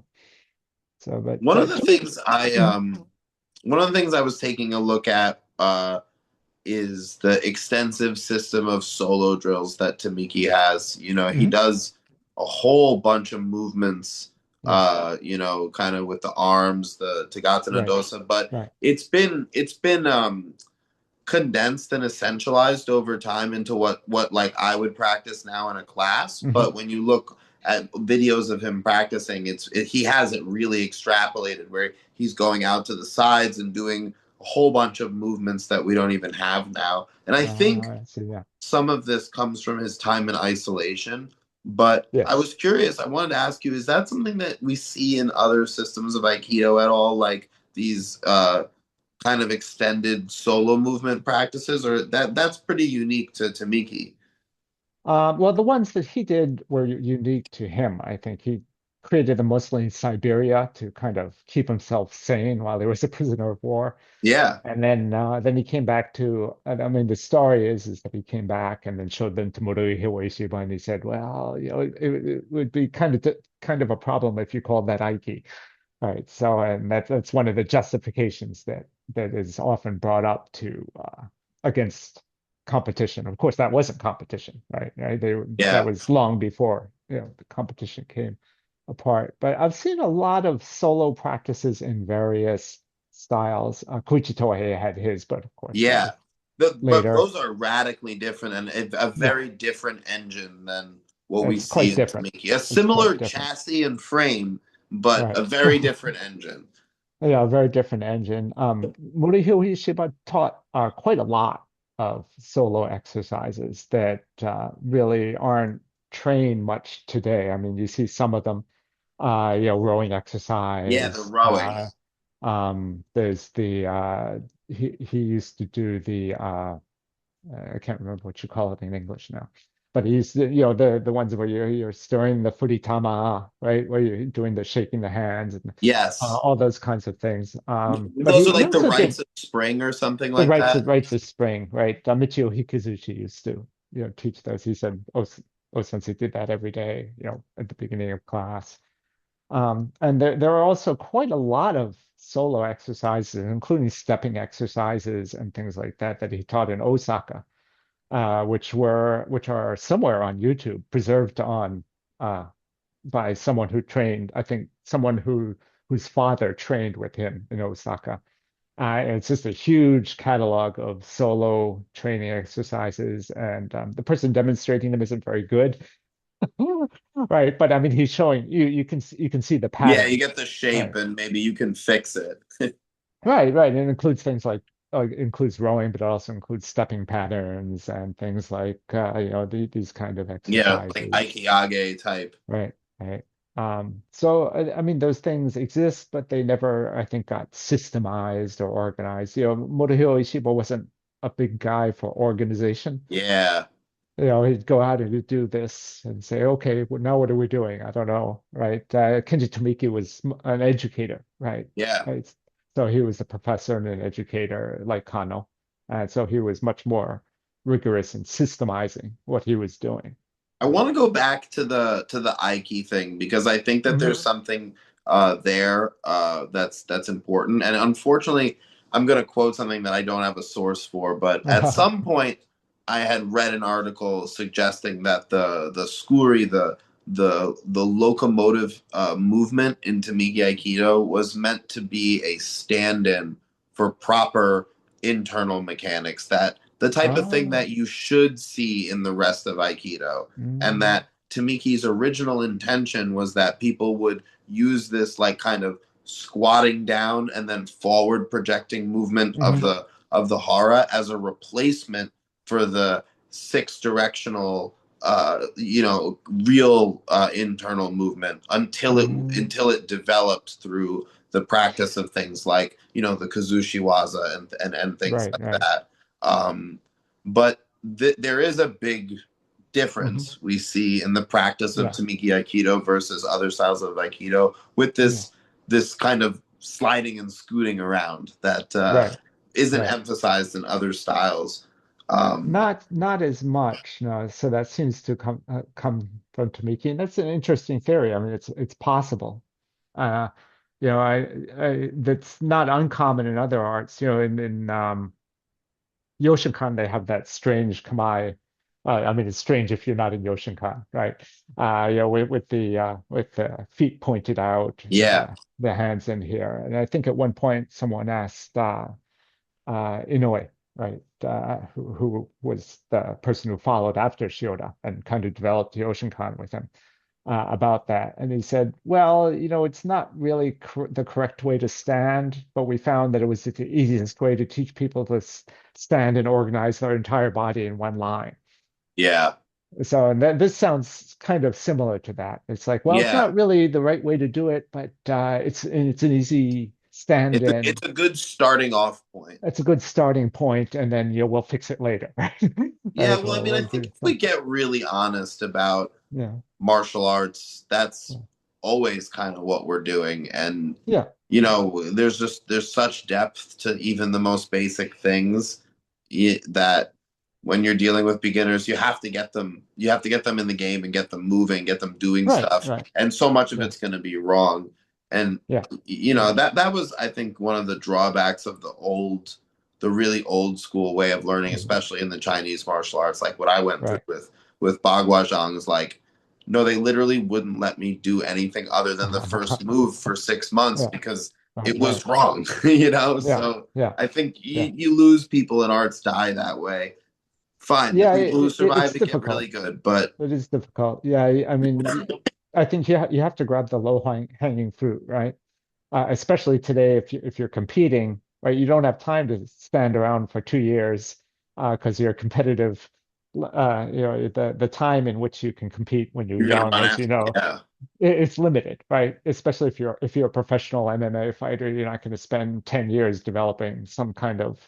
Speaker 2: So, but
Speaker 1: One of the
Speaker 2: just
Speaker 1: things
Speaker 2: Mhm.
Speaker 1: one of the things I was taking a look at is the extensive system of solo drills that Tamiki has. He
Speaker 2: Mhm.
Speaker 1: does a whole bunch of movements,
Speaker 2: Yeah,
Speaker 1: kind of with the arms, the Tagata
Speaker 2: right,
Speaker 1: Nadosa, but
Speaker 2: right.
Speaker 1: it's been condensed and essentialized over time into what like I would practice now in a class.
Speaker 2: Hmm.
Speaker 1: But when you look at videos of him practicing, he has it really extrapolated where he's going out to the sides and doing a whole bunch of movements that we don't even have now. And I think
Speaker 2: I see. Yeah.
Speaker 1: some of this comes from his time in isolation. But I
Speaker 2: Yes.
Speaker 1: was curious. I wanted to ask you: is that something that we see in other systems of Aikido at all? Like these kind of extended solo movement practices, or that's pretty unique to Miki.
Speaker 2: Well, the ones that he did were unique to him. I think he created them mostly in Siberia to kind of keep himself sane while he was a prisoner of war.
Speaker 1: Yeah,
Speaker 2: And then he came back to, and I mean, the story is that he came back and then showed them to Morihei Ueshiba, and he said, well, it would be kind of a problem if you called that Aiki. All right. So, and that's one of the justifications that is often brought up to against competition. Of course, that wasn't competition, right? Right. That
Speaker 1: yeah,
Speaker 2: was long before, the competition came apart. But I've seen a lot of solo practices in various styles. Koichi Tohei had his, but of course that
Speaker 1: yeah.
Speaker 2: was
Speaker 1: But
Speaker 2: later.
Speaker 1: those are radically different and a
Speaker 2: Yeah,
Speaker 1: very different engine than what we
Speaker 2: it's
Speaker 1: see
Speaker 2: quite
Speaker 1: in
Speaker 2: different.
Speaker 1: Tamiki. A
Speaker 2: It's quite
Speaker 1: similar
Speaker 2: different.
Speaker 1: chassis and frame, but
Speaker 2: Right.
Speaker 1: a very different engine.
Speaker 2: Yeah, very different engine. Morihei Ueshiba taught quite a lot of solo exercises that really aren't trained much today. I mean, you see some of them, rowing
Speaker 1: Yeah, the
Speaker 2: exercise.
Speaker 1: rowing.
Speaker 2: There's he used to do I can't remember what you call it in English now, but he's the ones where you're stirring the furitama, right? Where you're doing the shaking the hands and
Speaker 1: Yes.
Speaker 2: all those kinds of things. But
Speaker 1: Those are
Speaker 2: he
Speaker 1: like the
Speaker 2: also did
Speaker 1: rites of spring or something
Speaker 2: the
Speaker 1: like that.
Speaker 2: rites of spring, right? Michio Hikuzushi used to teach those. He said, oh, since he did that every day, at the beginning of class. And there are also quite a lot of solo exercises, including stepping exercises and things like that, that he taught in Osaka, which are somewhere on YouTube, preserved on uh, by someone who trained, I think someone whose father trained with him in Osaka. And it's just a huge catalog of solo training exercises, and the person demonstrating them isn't very good, right? But I mean, he's showing you you can see the
Speaker 1: Yeah, you
Speaker 2: patterns,
Speaker 1: get the shape
Speaker 2: right?
Speaker 1: and maybe you can fix it.
Speaker 2: Right, right. And it includes things like it includes rowing, but it also includes stepping patterns and things like these kind of
Speaker 1: Yeah, like
Speaker 2: exercises.
Speaker 1: Aikiage type.
Speaker 2: Right, right. So I mean, those things exist, but they never, I think, got systemized or organized. Morihei Ueshiba wasn't a big guy for organization.
Speaker 1: Yeah,
Speaker 2: He'd go out and he'd do this and say, okay, well, now what are we doing? I don't know, right? Kenji Tomiki was an educator, right?
Speaker 1: yeah.
Speaker 2: Right. So he was a professor and an educator like Kano. And so he was much more rigorous in systemizing what he was doing.
Speaker 1: I
Speaker 2: Right.
Speaker 1: want to go back to the Aiki thing because I think that there's
Speaker 2: Hmm.
Speaker 1: something there that's important. And unfortunately, I'm going to quote something that I don't have a source for, but at some point, I had read an article suggesting that the skuri, the locomotive movement in Tamiki Aikido was meant to be a stand-in for proper internal mechanics. That the type of thing
Speaker 2: Oh,
Speaker 1: that you should see in the rest of Aikido, and
Speaker 2: mm,
Speaker 1: that Tamiki's original intention was that people would use this like kind of squatting down and then forward projecting movement
Speaker 2: mhm,
Speaker 1: of the hara as a replacement for the six directional real internal movement
Speaker 2: mm,
Speaker 1: until it developed through the practice of things like the kazushi waza and things
Speaker 2: right,
Speaker 1: like
Speaker 2: right.
Speaker 1: that. But there is a big
Speaker 2: Hmm.
Speaker 1: difference we see in the practice of
Speaker 2: Yeah,
Speaker 1: Tamiki Aikido versus other styles of Aikido with
Speaker 2: yeah,
Speaker 1: this kind of sliding and scooting around that
Speaker 2: right,
Speaker 1: isn't
Speaker 2: right.
Speaker 1: emphasized in other styles. Um,
Speaker 2: Not as much, no. So that seems to come from Tamiki, and that's an interesting theory. I mean, it's possible. Uh, that's not uncommon in other arts. In Yoshinkan, they have that strange kamae. I mean, it's strange if you're not in Yoshinkan, right? With the feet pointed out,
Speaker 1: yeah,
Speaker 2: the hands in here. And I think at one point someone asked Inoue, right, who was the person who followed after Shioda and kind of developed the Yoshinkan with him about that. And he said, well, it's not really the correct way to stand, but we found that it was the easiest way to teach people to stand and organize their entire body in one line.
Speaker 1: yeah,
Speaker 2: So, and this sounds kind of similar to that. It's like, well, it's
Speaker 1: yeah.
Speaker 2: not really the right way to do it, but it's an easy stand
Speaker 1: It's
Speaker 2: in.
Speaker 1: a good starting off point.
Speaker 2: That's a good starting point, and then we'll fix it later, right?
Speaker 1: Yeah,
Speaker 2: Right?
Speaker 1: well, I mean, I
Speaker 2: We'll
Speaker 1: think
Speaker 2: do
Speaker 1: if we
Speaker 2: some,
Speaker 1: get really honest about
Speaker 2: yeah,
Speaker 1: martial arts, that's
Speaker 2: yeah,
Speaker 1: always kind of what we're doing. And,
Speaker 2: yeah,
Speaker 1: there's such depth to even the most basic things that when you're dealing with beginners, you have to get them in the game and get them moving, get them doing
Speaker 2: right,
Speaker 1: stuff.
Speaker 2: right,
Speaker 1: And so much of
Speaker 2: yeah,
Speaker 1: it's going to be wrong. And,
Speaker 2: yeah, yeah,
Speaker 1: that was, I think, one of the drawbacks of the really old school way of learning,
Speaker 2: mhm,
Speaker 1: especially in the Chinese martial arts, like what I went through
Speaker 2: right.
Speaker 1: with Bagua Zhang is like, no, they literally wouldn't let me do anything other than the first move for 6 months
Speaker 2: Yeah,
Speaker 1: because
Speaker 2: right,
Speaker 1: it
Speaker 2: right,
Speaker 1: was wrong, you know?
Speaker 2: yeah,
Speaker 1: So
Speaker 2: yeah,
Speaker 1: I think
Speaker 2: yeah,
Speaker 1: you lose people in arts die that way. Fine. The
Speaker 2: yeah.
Speaker 1: people who survive
Speaker 2: It's
Speaker 1: it get really
Speaker 2: difficult.
Speaker 1: good, but
Speaker 2: It is difficult. Yeah, I mean, I think you have to grab the low hanging fruit, right? Especially today, if you're competing, right? You don't have time to stand around for 2 years because you're competitive. The time in which you can compete when you're
Speaker 1: you're going to
Speaker 2: young,
Speaker 1: run
Speaker 2: as you
Speaker 1: after.
Speaker 2: know,
Speaker 1: Yeah.
Speaker 2: it's limited, right? Especially if you're a professional MMA fighter, you're not going to spend 10 years developing some kind of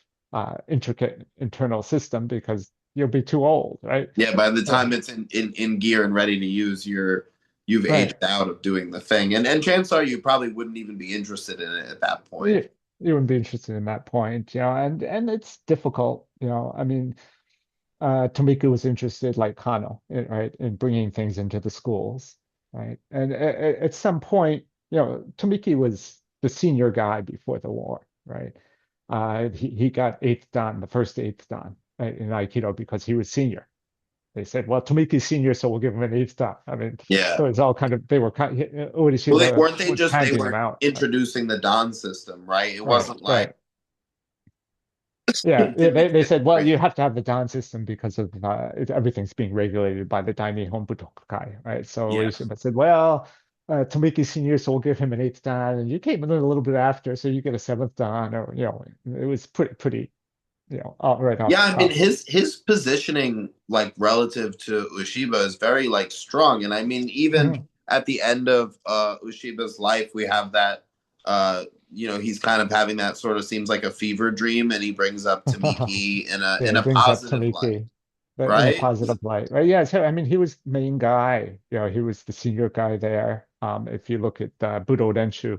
Speaker 2: intricate internal system because you'll be too old, right?
Speaker 1: Yeah. By the
Speaker 2: Yeah,
Speaker 1: time it's in gear and ready to use, you've
Speaker 2: right.
Speaker 1: aged out of doing the thing. And chances are you probably wouldn't even be interested in it at that point.
Speaker 2: You wouldn't be interested in that point, and it's difficult, I mean, Tamika was interested, like Kano, right, in bringing things into the schools, right? And at some point, Tamiki was the senior guy before the war, right? He got eighth dan, the first eighth dan, right, in Aikido because he was senior, They said, well, Tomiki's senior, so we'll give him an eighth dan. I mean,
Speaker 1: Yeah.
Speaker 2: so it's all kind of, they were kind of,
Speaker 1: Well, they
Speaker 2: Ueshiba
Speaker 1: weren't they
Speaker 2: was
Speaker 1: just they
Speaker 2: handing them
Speaker 1: were
Speaker 2: out. Right,
Speaker 1: introducing the Dan system, right? It
Speaker 2: right,
Speaker 1: wasn't like
Speaker 2: right. Yeah, they
Speaker 1: Tamiki
Speaker 2: said, well,
Speaker 1: didn't
Speaker 2: you have to have the Dan system because of everything's being regulated by the Dainihon Budokai, right? So
Speaker 1: yeah.
Speaker 2: Ueshiba said, well, Tomiki's senior, so we'll give him an eighth dan, and you came in a little bit after, so you get a seventh dan, or it was pretty, right off
Speaker 1: Yeah,
Speaker 2: the
Speaker 1: I mean
Speaker 2: cuff.
Speaker 1: his positioning like relative to Ueshiba is very like strong. And I mean even
Speaker 2: Mhm.
Speaker 1: at the end of Ueshiba's life we have that he's kind of having that sort of seems like a fever dream and he brings up Tamiki
Speaker 2: Yeah,
Speaker 1: in
Speaker 2: he
Speaker 1: a
Speaker 2: brings up
Speaker 1: positive light,
Speaker 2: Tamiki in a
Speaker 1: right?
Speaker 2: positive light, right? Yeah, so I mean, he was the main guy. He was the senior guy there. If you look at Budo Denshu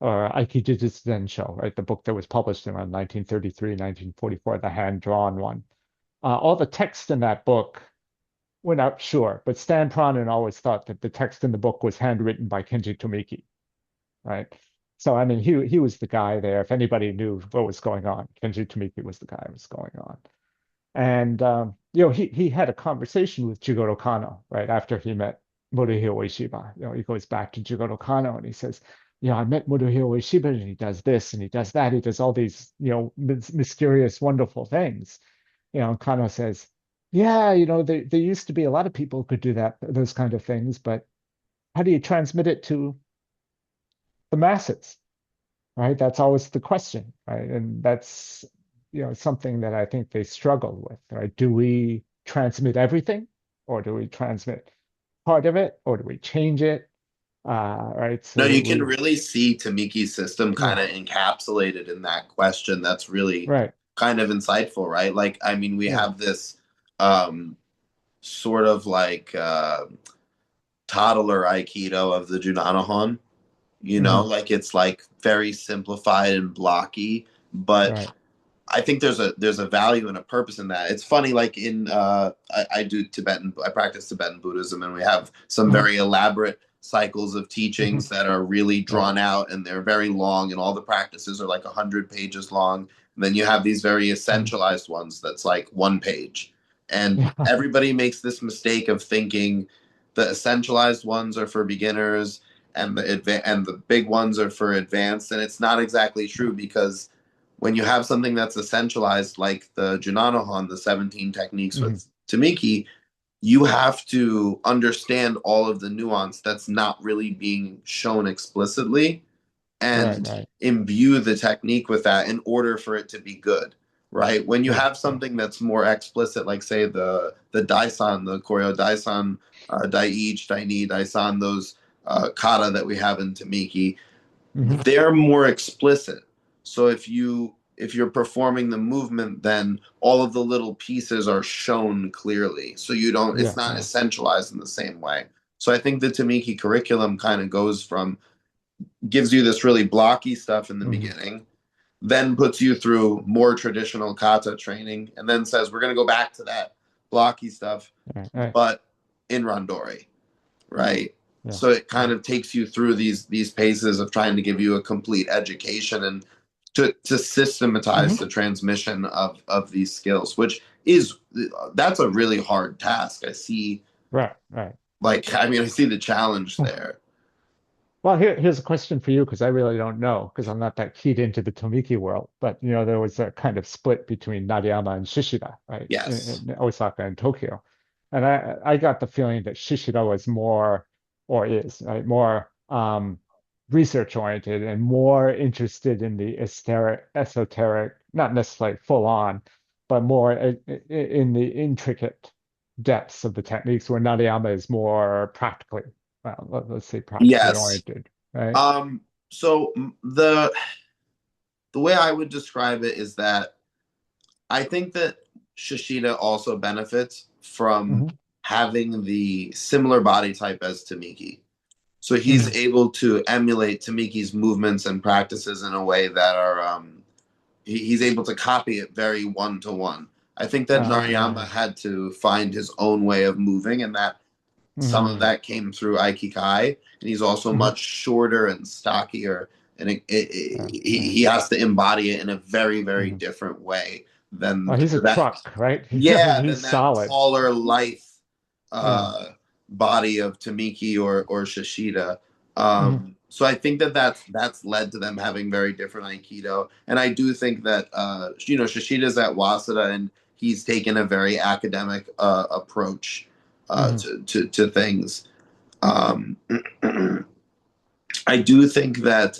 Speaker 2: or Aikido Densho, right, the book that was published around 1933, 1944, the hand-drawn one. All the text in that book, we're not sure, but Stan Pronin always thought that the text in the book was handwritten by Kenji Tomiki, right? So I mean, he was the guy there. If anybody knew what was going on, Kenji Tomiki was the guy who was going on. And he had a conversation with Jigoro Kano right after he met Morihei Ueshiba. He goes back to Jigoro Kano and he says, I met Morihei Ueshiba and he does this and he does that. He does all these, mysterious, wonderful things. And Kano says, yeah, there used to be a lot of people who could do those kind of things, but how do you transmit it to the masses? Right? That's always the question, right? And that's, something that I think they struggle with, right? Do we transmit everything, or do we transmit part of it, or do we change it? Right?
Speaker 1: No,
Speaker 2: So
Speaker 1: you can really see Tamiki's system
Speaker 2: yeah,
Speaker 1: kind of encapsulated in that question. That's really
Speaker 2: right,
Speaker 1: kind of insightful, right? Like, I mean, we
Speaker 2: yeah,
Speaker 1: have this um, sort of like toddler Aikido of the Junanahon,
Speaker 2: hmm
Speaker 1: like it's like very simplified and blocky, but
Speaker 2: right,
Speaker 1: I think there's a value and a purpose in that. It's funny, like in I practice Tibetan Buddhism, and we have some
Speaker 2: hmm
Speaker 1: very elaborate cycles of
Speaker 2: hmm
Speaker 1: teachings that are really
Speaker 2: right,
Speaker 1: drawn out and they're very long, and all the practices are like 100 pages long. And then you have these very
Speaker 2: hmm
Speaker 1: essentialized ones that's like 1 page, and
Speaker 2: yeah,
Speaker 1: everybody makes this mistake of thinking the essentialized ones are for beginners and the big ones are for advanced, and it's not exactly true because when you have something that's essentialized like the Junanohan, the 17 techniques
Speaker 2: hmm
Speaker 1: with Tamiki, you have to understand all of the nuance that's not really being shown explicitly
Speaker 2: right,
Speaker 1: and
Speaker 2: right,
Speaker 1: imbue the technique with that in order for it to be good. Right. When you
Speaker 2: yeah,
Speaker 1: have
Speaker 2: yeah,
Speaker 1: something that's more explicit, like say the Daisan, the Koryo Daisan, Daich, Daini, Daisan, those kata that we have in Tamiki,
Speaker 2: hmm
Speaker 1: they're more explicit. So if you're performing the movement, then all of the little pieces are shown clearly. So you don't it's
Speaker 2: yeah,
Speaker 1: not
Speaker 2: yeah,
Speaker 1: essentialized in the same way. So I think the Tamiki curriculum kind of goes from gives you this really blocky stuff in the
Speaker 2: hmm
Speaker 1: beginning, then puts you through more traditional kata training, and then says we're going to go back to that blocky stuff,
Speaker 2: right, right,
Speaker 1: but in randori, right?
Speaker 2: yeah,
Speaker 1: So it kind
Speaker 2: yeah,
Speaker 1: of takes you through these paces of trying to give you a complete education and to systematize
Speaker 2: hmm
Speaker 1: the transmission of these skills, which is that's a really hard task. I see,
Speaker 2: right, right.
Speaker 1: like, I mean, I see the challenge there.
Speaker 2: Well, here's a question for you because I really don't know because I'm not that keyed into the Tomiki world. But there was a kind of split between Nariyama and Shishida, right,
Speaker 1: Yes.
Speaker 2: in Osaka and Tokyo, and I got the feeling that Shishida was more, or is, right, more research oriented and more interested in the esoteric, not necessarily full on, but more in the intricate depths of the techniques, where Nariyama is more practically well, let's say practically
Speaker 1: Yes.
Speaker 2: oriented, right?
Speaker 1: Um, so the way I would describe it is that I think that Shishida also benefits from
Speaker 2: hmm
Speaker 1: having the similar body type as Tamiki. So he's
Speaker 2: hmm
Speaker 1: able to emulate Tamiki's movements and practices in a way that are he's able to copy it very one to one. I think that Nariyama
Speaker 2: Uh,
Speaker 1: had to find his own way of moving, and that some of
Speaker 2: hmm
Speaker 1: that came through Aikikai, and he's also
Speaker 2: hmm
Speaker 1: much shorter and stockier, and
Speaker 2: yeah, yeah,
Speaker 1: he has to embody it in a very, very
Speaker 2: hmm
Speaker 1: different way
Speaker 2: Oh,
Speaker 1: than
Speaker 2: he's a
Speaker 1: that.
Speaker 2: truck, right? I mean,
Speaker 1: Yeah,
Speaker 2: he's
Speaker 1: than that
Speaker 2: solid.
Speaker 1: taller, lithe
Speaker 2: Yeah.
Speaker 1: uh, body of Tamiki or Shishida.
Speaker 2: Hmm.
Speaker 1: So I think that that's led to them having very different Aikido, and I do think that Shishida's at Waseda and he's taken a very academic approach
Speaker 2: Hmm.
Speaker 1: to things. Um, I do think that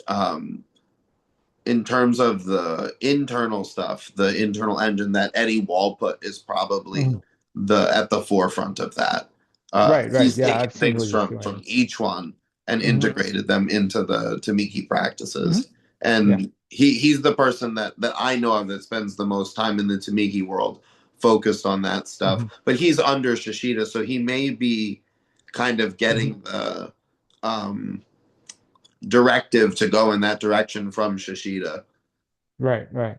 Speaker 1: in terms of the internal stuff, the internal engine, that Eddie Walput is probably
Speaker 2: Hmm.
Speaker 1: the at the forefront of that.
Speaker 2: Right, right.
Speaker 1: He's
Speaker 2: Yeah,
Speaker 1: taken
Speaker 2: I've seen
Speaker 1: things
Speaker 2: what he's
Speaker 1: from
Speaker 2: doing.
Speaker 1: each one and
Speaker 2: Hmm.
Speaker 1: integrated them into the Tamiki
Speaker 2: Hmm.
Speaker 1: practices.
Speaker 2: Yeah.
Speaker 1: And he's the person that I know of that spends the most time in the Tamiki world focused on that stuff.
Speaker 2: Hmm.
Speaker 1: But he's under Shishida, so he may be kind of
Speaker 2: Hmm.
Speaker 1: getting the um, directive to go in that direction from Shishida.
Speaker 2: Right, right.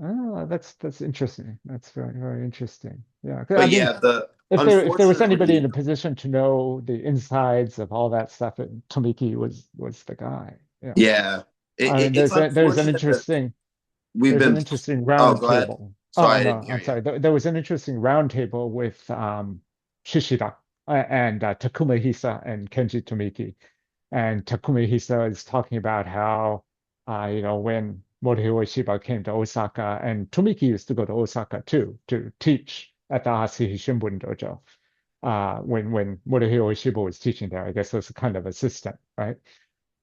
Speaker 2: Oh, that's interesting. That's very, very interesting. Yeah. 'Cause, I
Speaker 1: But
Speaker 2: mean,
Speaker 1: yeah, the
Speaker 2: if there was anybody in
Speaker 1: unfortunately,
Speaker 2: a position to know the insides of all that stuff, Tomiki was the guy. Yeah.
Speaker 1: yeah,
Speaker 2: I mean,
Speaker 1: it's
Speaker 2: there's an
Speaker 1: unfortunate that
Speaker 2: interesting
Speaker 1: we've
Speaker 2: there's an
Speaker 1: been.
Speaker 2: interesting
Speaker 1: Oh,
Speaker 2: round
Speaker 1: go ahead.
Speaker 2: table. Oh
Speaker 1: Sorry, I didn't
Speaker 2: no,
Speaker 1: hear
Speaker 2: I'm
Speaker 1: you.
Speaker 2: sorry. There was an interesting round table with Shishida and Takuma Hisa and Kenji Tomiki. And Takuma Hisa is talking about how when Morihei Ueshiba came to Osaka, and Tomiki used to go to Osaka too to teach at the Asahi Shimbun dojo. When Morihei Ueshiba was teaching there, I guess as a kind of assistant, right?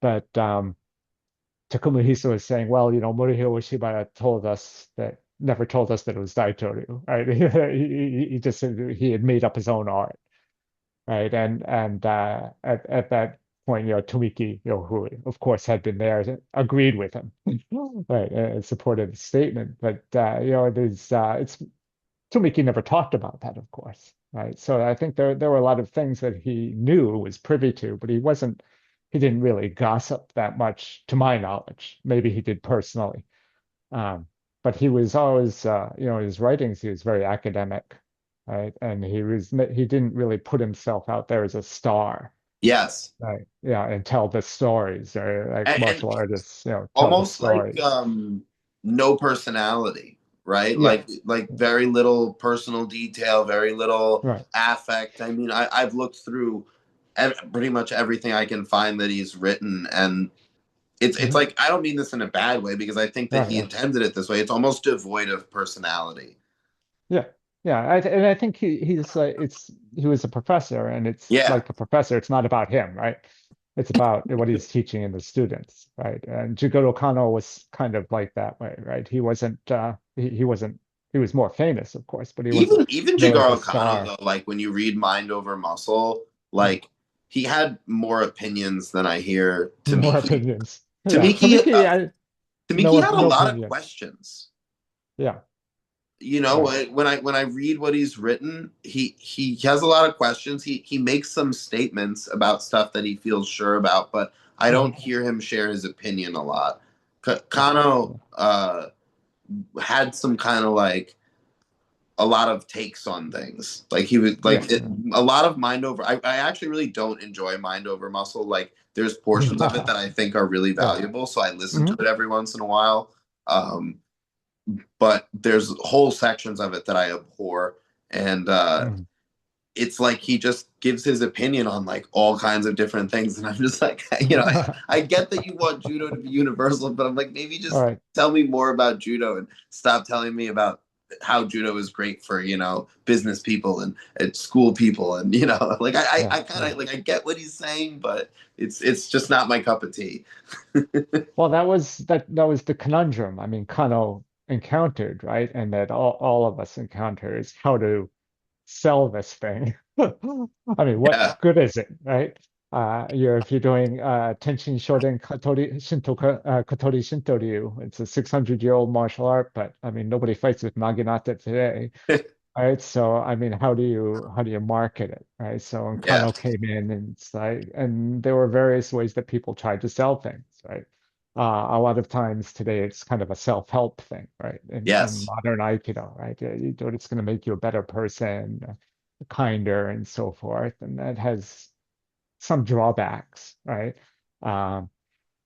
Speaker 2: But Takuma Hisa was saying, well, Morihei Ueshiba never told us that it was Daitoryu, right? He just said he had made up his own art, right? And at that point, Tomiki, who of course had been there, agreed with him, right, and supported the statement. But it's Tomiki never talked about that, of course, right? So I think there were a lot of things that he knew, was privy to, but he didn't really gossip that much, to my knowledge. Maybe he did personally. Um, but he was always, in his writings, he was very academic, right? And he didn't really put himself out there as a star,
Speaker 1: Yes,
Speaker 2: right? Yeah, and tell the stories, or like
Speaker 1: and
Speaker 2: martial artists, tell the
Speaker 1: almost like
Speaker 2: stories.
Speaker 1: no personality, right?
Speaker 2: Yeah,
Speaker 1: Like
Speaker 2: yeah,
Speaker 1: very little personal detail, very little
Speaker 2: right.
Speaker 1: affect. I mean, I've looked through pretty much everything I can find that he's written, and it's
Speaker 2: Hmm.
Speaker 1: like I don't mean this in a bad way because I think that
Speaker 2: Right,
Speaker 1: he
Speaker 2: right.
Speaker 1: intended it this way. It's almost devoid of personality.
Speaker 2: Yeah, yeah. And I think he was a professor, and it's
Speaker 1: Yeah,
Speaker 2: like a professor. It's not about him, right? It's about what he's teaching in the students, right? And Jigoro Kano was kind of like that way, right? He was more famous, of course, but he wasn't
Speaker 1: even
Speaker 2: really the
Speaker 1: Jigoro Kano
Speaker 2: star.
Speaker 1: though, like when you read Mind Over Muscle,
Speaker 2: Mm.
Speaker 1: like he had more opinions than I hear
Speaker 2: More
Speaker 1: Tamiki.
Speaker 2: opinions. Yeah,
Speaker 1: Tamiki,
Speaker 2: Tamiki, I
Speaker 1: Tamiki had a
Speaker 2: no
Speaker 1: lot of
Speaker 2: opinions.
Speaker 1: questions.
Speaker 2: Yeah,
Speaker 1: You know,
Speaker 2: right.
Speaker 1: when I read what he's written, he has a lot of questions. He makes some statements about stuff that he feels sure about, but I don't
Speaker 2: Mhm.
Speaker 1: hear him share his opinion a lot.
Speaker 2: Yeah,
Speaker 1: Kano
Speaker 2: yeah,
Speaker 1: had some kind of like a lot of takes on things. Like he was
Speaker 2: yeah,
Speaker 1: like it,
Speaker 2: yeah.
Speaker 1: a lot of mind over. I actually really don't enjoy mind over muscle. Like there's portions of it that I think are really
Speaker 2: Right.
Speaker 1: valuable, so I listen to
Speaker 2: Hmm.
Speaker 1: it every once in a while. Um, but there's whole sections of it that I abhor, and
Speaker 2: Hmm.
Speaker 1: it's like he just gives his opinion on like all kinds of different things, and I'm just like, I get that you want judo to be universal, but I'm like, maybe
Speaker 2: All
Speaker 1: just
Speaker 2: right.
Speaker 1: tell me more about judo and stop telling me about how judo is great for business people and school people, and like
Speaker 2: Yeah,
Speaker 1: I kind
Speaker 2: yeah.
Speaker 1: of like I get what he's saying, but it's just not my cup of tea.
Speaker 2: Well, that was the conundrum. I mean, Kano encountered, right? And that all of us encounter is how to sell this thing. I mean, what
Speaker 1: Yeah,
Speaker 2: good is it, right? If you're doing Tenshin Shoden Kotori Shinto Ryu, it's a 600-year-old martial art, but I mean, nobody fights with Naginata today. Right. So, I mean, how do you market it? Right. So, when
Speaker 1: yeah,
Speaker 2: Kano came in, and it's like, and there were various ways that people tried to sell things, right? A lot of times today, it's kind of a self-help thing, right? In
Speaker 1: yes,
Speaker 2: modern Aikido, right? You do it, it's going to make you a better person, kinder, and so forth, and that has some drawbacks, right? Um,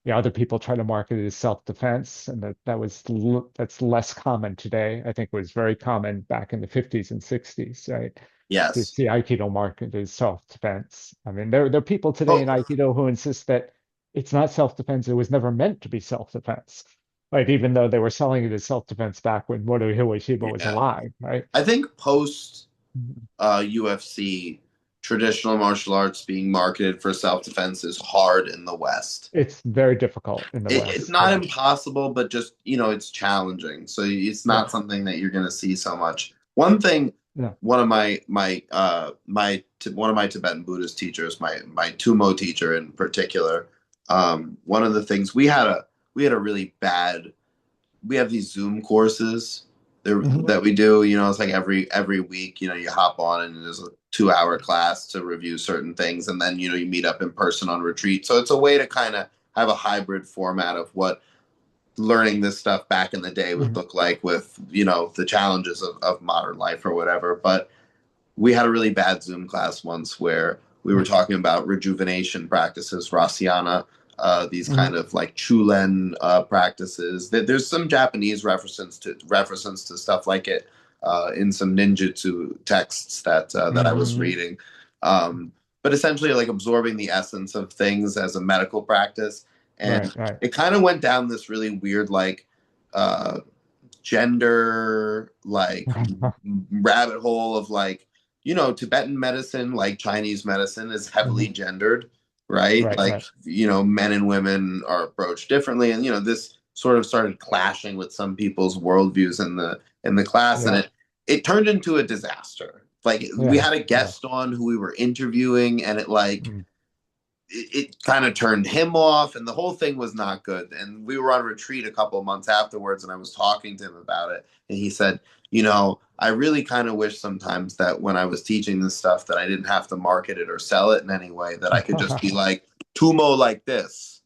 Speaker 2: other people try to market it as self-defense, and that's less common today. I think it was very common back in the 50s and 60s, right? To
Speaker 1: Yes.
Speaker 2: see Aikido marketed as self-defense. I mean, there are people today in
Speaker 1: Oh,
Speaker 2: Aikido who insist that it's not self-defense, it was never meant to be self-defense. Right, even though they were selling it as self-defense back when Morihei Ueshiba was
Speaker 1: yeah.
Speaker 2: alive, right?
Speaker 1: I think post
Speaker 2: Mhm.
Speaker 1: UFC, traditional martial arts being marketed for self defense is hard in the West.
Speaker 2: It's very difficult in the
Speaker 1: It's
Speaker 2: West.
Speaker 1: not
Speaker 2: Yeah.
Speaker 1: impossible, but just it's challenging. So it's not
Speaker 2: Yeah.
Speaker 1: something that you're going to see so much. One thing,
Speaker 2: Yeah.
Speaker 1: one of one of my Tibetan Buddhist teachers, my Tumo teacher in particular, one of the things we had a really bad we have these Zoom courses
Speaker 2: Hmm.
Speaker 1: that we do. It's like every week. You hop on and there's a 2 hour class to review certain things, and then you meet up in person on retreat. So it's a way to kind of have a hybrid format of what learning this stuff back in the day would
Speaker 2: Hmm.
Speaker 1: look like with the challenges of modern life or whatever. But we had a really bad Zoom class once where we were talking about rejuvenation practices, Rasiana, these
Speaker 2: Hmm.
Speaker 1: kind of like Chulen practices. There's some Japanese references to stuff like it in some ninjutsu texts that I was
Speaker 2: Hmm.
Speaker 1: reading. But essentially, like absorbing the essence of things as a medical practice,
Speaker 2: Right.
Speaker 1: and
Speaker 2: Right.
Speaker 1: it kind of went down this really weird uh, gender rabbit hole of Tibetan medicine, like Chinese medicine, is heavily
Speaker 2: Hmm.
Speaker 1: gendered, right?
Speaker 2: Right. Right.
Speaker 1: Men and women are approached differently, and this sort of started clashing with some people's worldviews in the class, and
Speaker 2: Yeah.
Speaker 1: it turned into a disaster. Like we
Speaker 2: Yeah.
Speaker 1: had a
Speaker 2: Yeah.
Speaker 1: guest on who we were interviewing, and
Speaker 2: Mm.
Speaker 1: it kind of turned him off, and the whole thing was not good. And we were on retreat a couple of months afterwards, and I was talking to him about it, and he said, I really kind of wish sometimes that when I was teaching this stuff that I didn't have to market it or sell it in any way, that I could just be like tumo like
Speaker 2: That's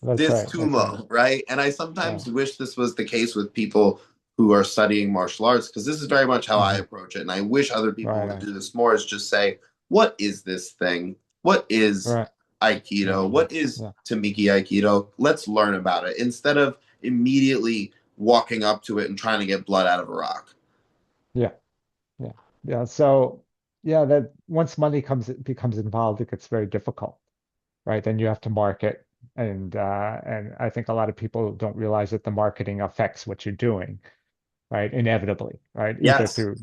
Speaker 1: this
Speaker 2: right. That's right.
Speaker 1: tumo, right? And I
Speaker 2: Yeah.
Speaker 1: sometimes wish this was the case with people who are studying martial arts, because this is very much how I
Speaker 2: Hmm.
Speaker 1: approach it, and I wish other people
Speaker 2: Right.
Speaker 1: would
Speaker 2: Right.
Speaker 1: do this more, is just say, what is this thing? What is
Speaker 2: Right.
Speaker 1: Aikido?
Speaker 2: Yeah.
Speaker 1: What is
Speaker 2: Yeah.
Speaker 1: Tamiki Aikido? Let's learn about it instead of immediately walking up to it and trying to get blood out of a rock.
Speaker 2: Yeah. Yeah. Yeah. So yeah, that once money becomes involved, it gets very difficult, right? Then you have to market, and I think a lot of people don't realize that the marketing affects what you're doing, right? Inevitably, right? Either
Speaker 1: Yes.
Speaker 2: through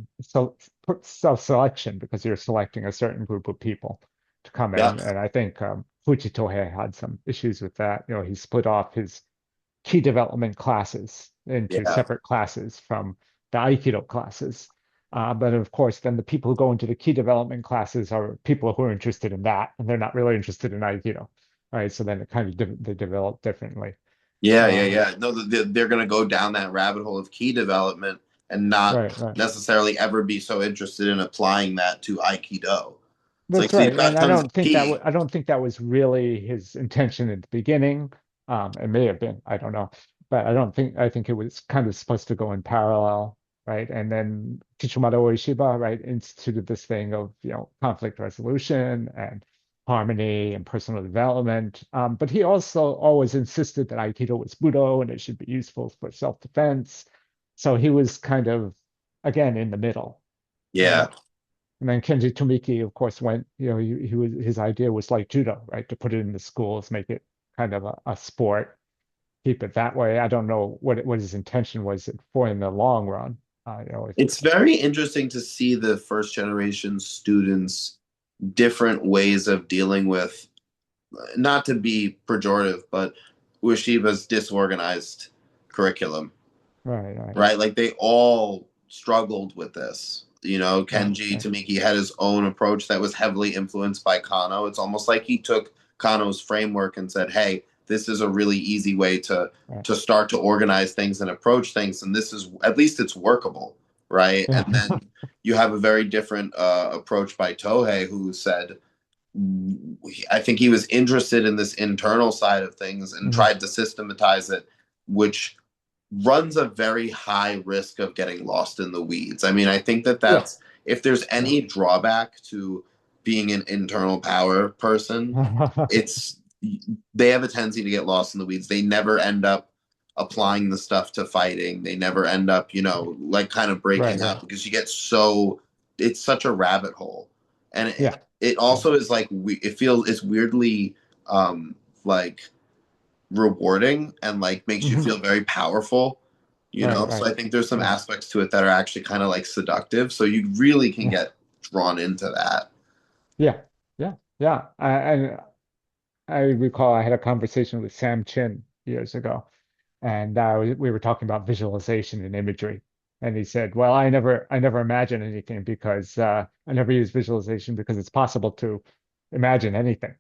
Speaker 2: self-selection because you're selecting a certain group of people to come
Speaker 1: Yep.
Speaker 2: in, and I think Fujitohe had some issues with that. He split off his key development classes into
Speaker 1: Yeah.
Speaker 2: separate classes from the Aikido classes. But of course, then the people who go into the key development classes are people who are interested in that, and they're not really interested in Aikido, right? So then it kind of they develop differently.
Speaker 1: Yeah, yeah,
Speaker 2: Um,
Speaker 1: yeah. No, they're going to go down that rabbit hole of key development and not
Speaker 2: right, right.
Speaker 1: necessarily ever be so interested in applying that to Aikido. It's like,
Speaker 2: That's
Speaker 1: so you've
Speaker 2: right.
Speaker 1: got
Speaker 2: And
Speaker 1: tons of key.
Speaker 2: I don't think that was really his intention at the beginning. It may have been, I don't know. But I think it was kind of supposed to go in parallel, right? And then Kichimada Ueshiba, right, instituted this thing of, conflict resolution and harmony and personal development. But he also always insisted that Aikido was Budo and it should be useful for self-defense. So he was kind of, again, in the middle,
Speaker 1: Yeah.
Speaker 2: right? And then Kenji Tomiki, of course, went, his idea was like judo, right? To put it in the schools, make it kind of a sport, keep it that way. I don't know what his intention was for in the long run. If
Speaker 1: It's very interesting to see the first generation students' different ways of dealing with, not to be pejorative, but Ueshiba's disorganized curriculum,
Speaker 2: right, right,
Speaker 1: right? Like they all struggled with this.
Speaker 2: right,
Speaker 1: Kenji
Speaker 2: right,
Speaker 1: Tomiki had his own approach that was heavily influenced by Kano. It's almost like he took Kano's framework and said, "Hey, this is a really easy way to
Speaker 2: right.
Speaker 1: start to organize things and approach things, and this is at least it's workable, right?" And then you have a very different approach by Tohei, who said, I think he was interested in this internal side of things and
Speaker 2: Mhm.
Speaker 1: tried to systematize it, which runs a very high risk of getting lost in the weeds. I mean, I think that
Speaker 2: Yeah,
Speaker 1: that's, if there's
Speaker 2: yeah.
Speaker 1: any drawback to being an internal power person, it's they have a tendency to get lost in the weeds. They never end up applying the stuff to fighting. They never end up, like kind of
Speaker 2: Right,
Speaker 1: breaking out
Speaker 2: right.
Speaker 1: because you get so it's such a rabbit hole, and
Speaker 2: Yeah.
Speaker 1: it
Speaker 2: Yeah.
Speaker 1: also is like it feels it's weirdly like rewarding and like makes you
Speaker 2: Hmm.
Speaker 1: feel very powerful.
Speaker 2: Right,
Speaker 1: So
Speaker 2: right.
Speaker 1: I think there's some
Speaker 2: Yeah.
Speaker 1: aspects to it that are actually kind of like seductive. So you really can
Speaker 2: Yeah.
Speaker 1: get drawn into that.
Speaker 2: Yeah. Yeah. Yeah. I recall I had a conversation with Sam Chin years ago, and we were talking about visualization and imagery. And he said, "Well, I never imagine anything because I never use visualization because it's possible to imagine anything,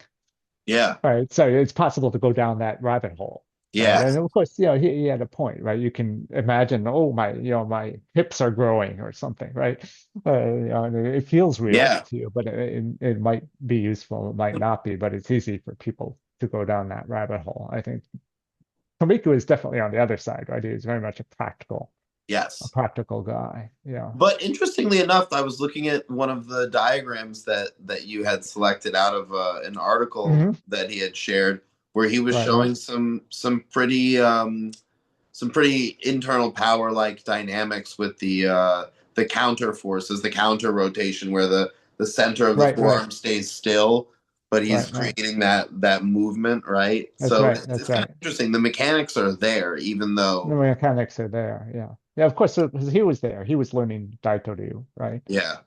Speaker 1: Yeah,
Speaker 2: right? So it's possible to go down that rabbit hole, right?
Speaker 1: yeah,
Speaker 2: And of course, he had a point, right? You can imagine, oh, my hips are growing or something, right? And it feels real
Speaker 1: yeah.
Speaker 2: to you, but it might be useful, it might not be, but it's easy for people to go down that rabbit hole. I think Tomiko is definitely on the other side, right? He's very much a
Speaker 1: Yes.
Speaker 2: practical guy. Yeah.
Speaker 1: But interestingly enough, I was looking at one of the diagrams that you had selected out of an article
Speaker 2: Hmm.
Speaker 1: that he had shared, where he was
Speaker 2: Right, right,
Speaker 1: showing some pretty internal power like dynamics with the counter forces, the counter rotation, where the center of the
Speaker 2: right, right,
Speaker 1: forearm stays still, but he's
Speaker 2: right, right.
Speaker 1: creating that movement, right?
Speaker 2: That's
Speaker 1: So
Speaker 2: right.
Speaker 1: it's
Speaker 2: That's
Speaker 1: kind of
Speaker 2: right.
Speaker 1: interesting. The mechanics are there, even
Speaker 2: The
Speaker 1: though,
Speaker 2: mechanics are there. Yeah. Yeah, of course, because he was there. He was learning Daitoryu, right?
Speaker 1: yeah,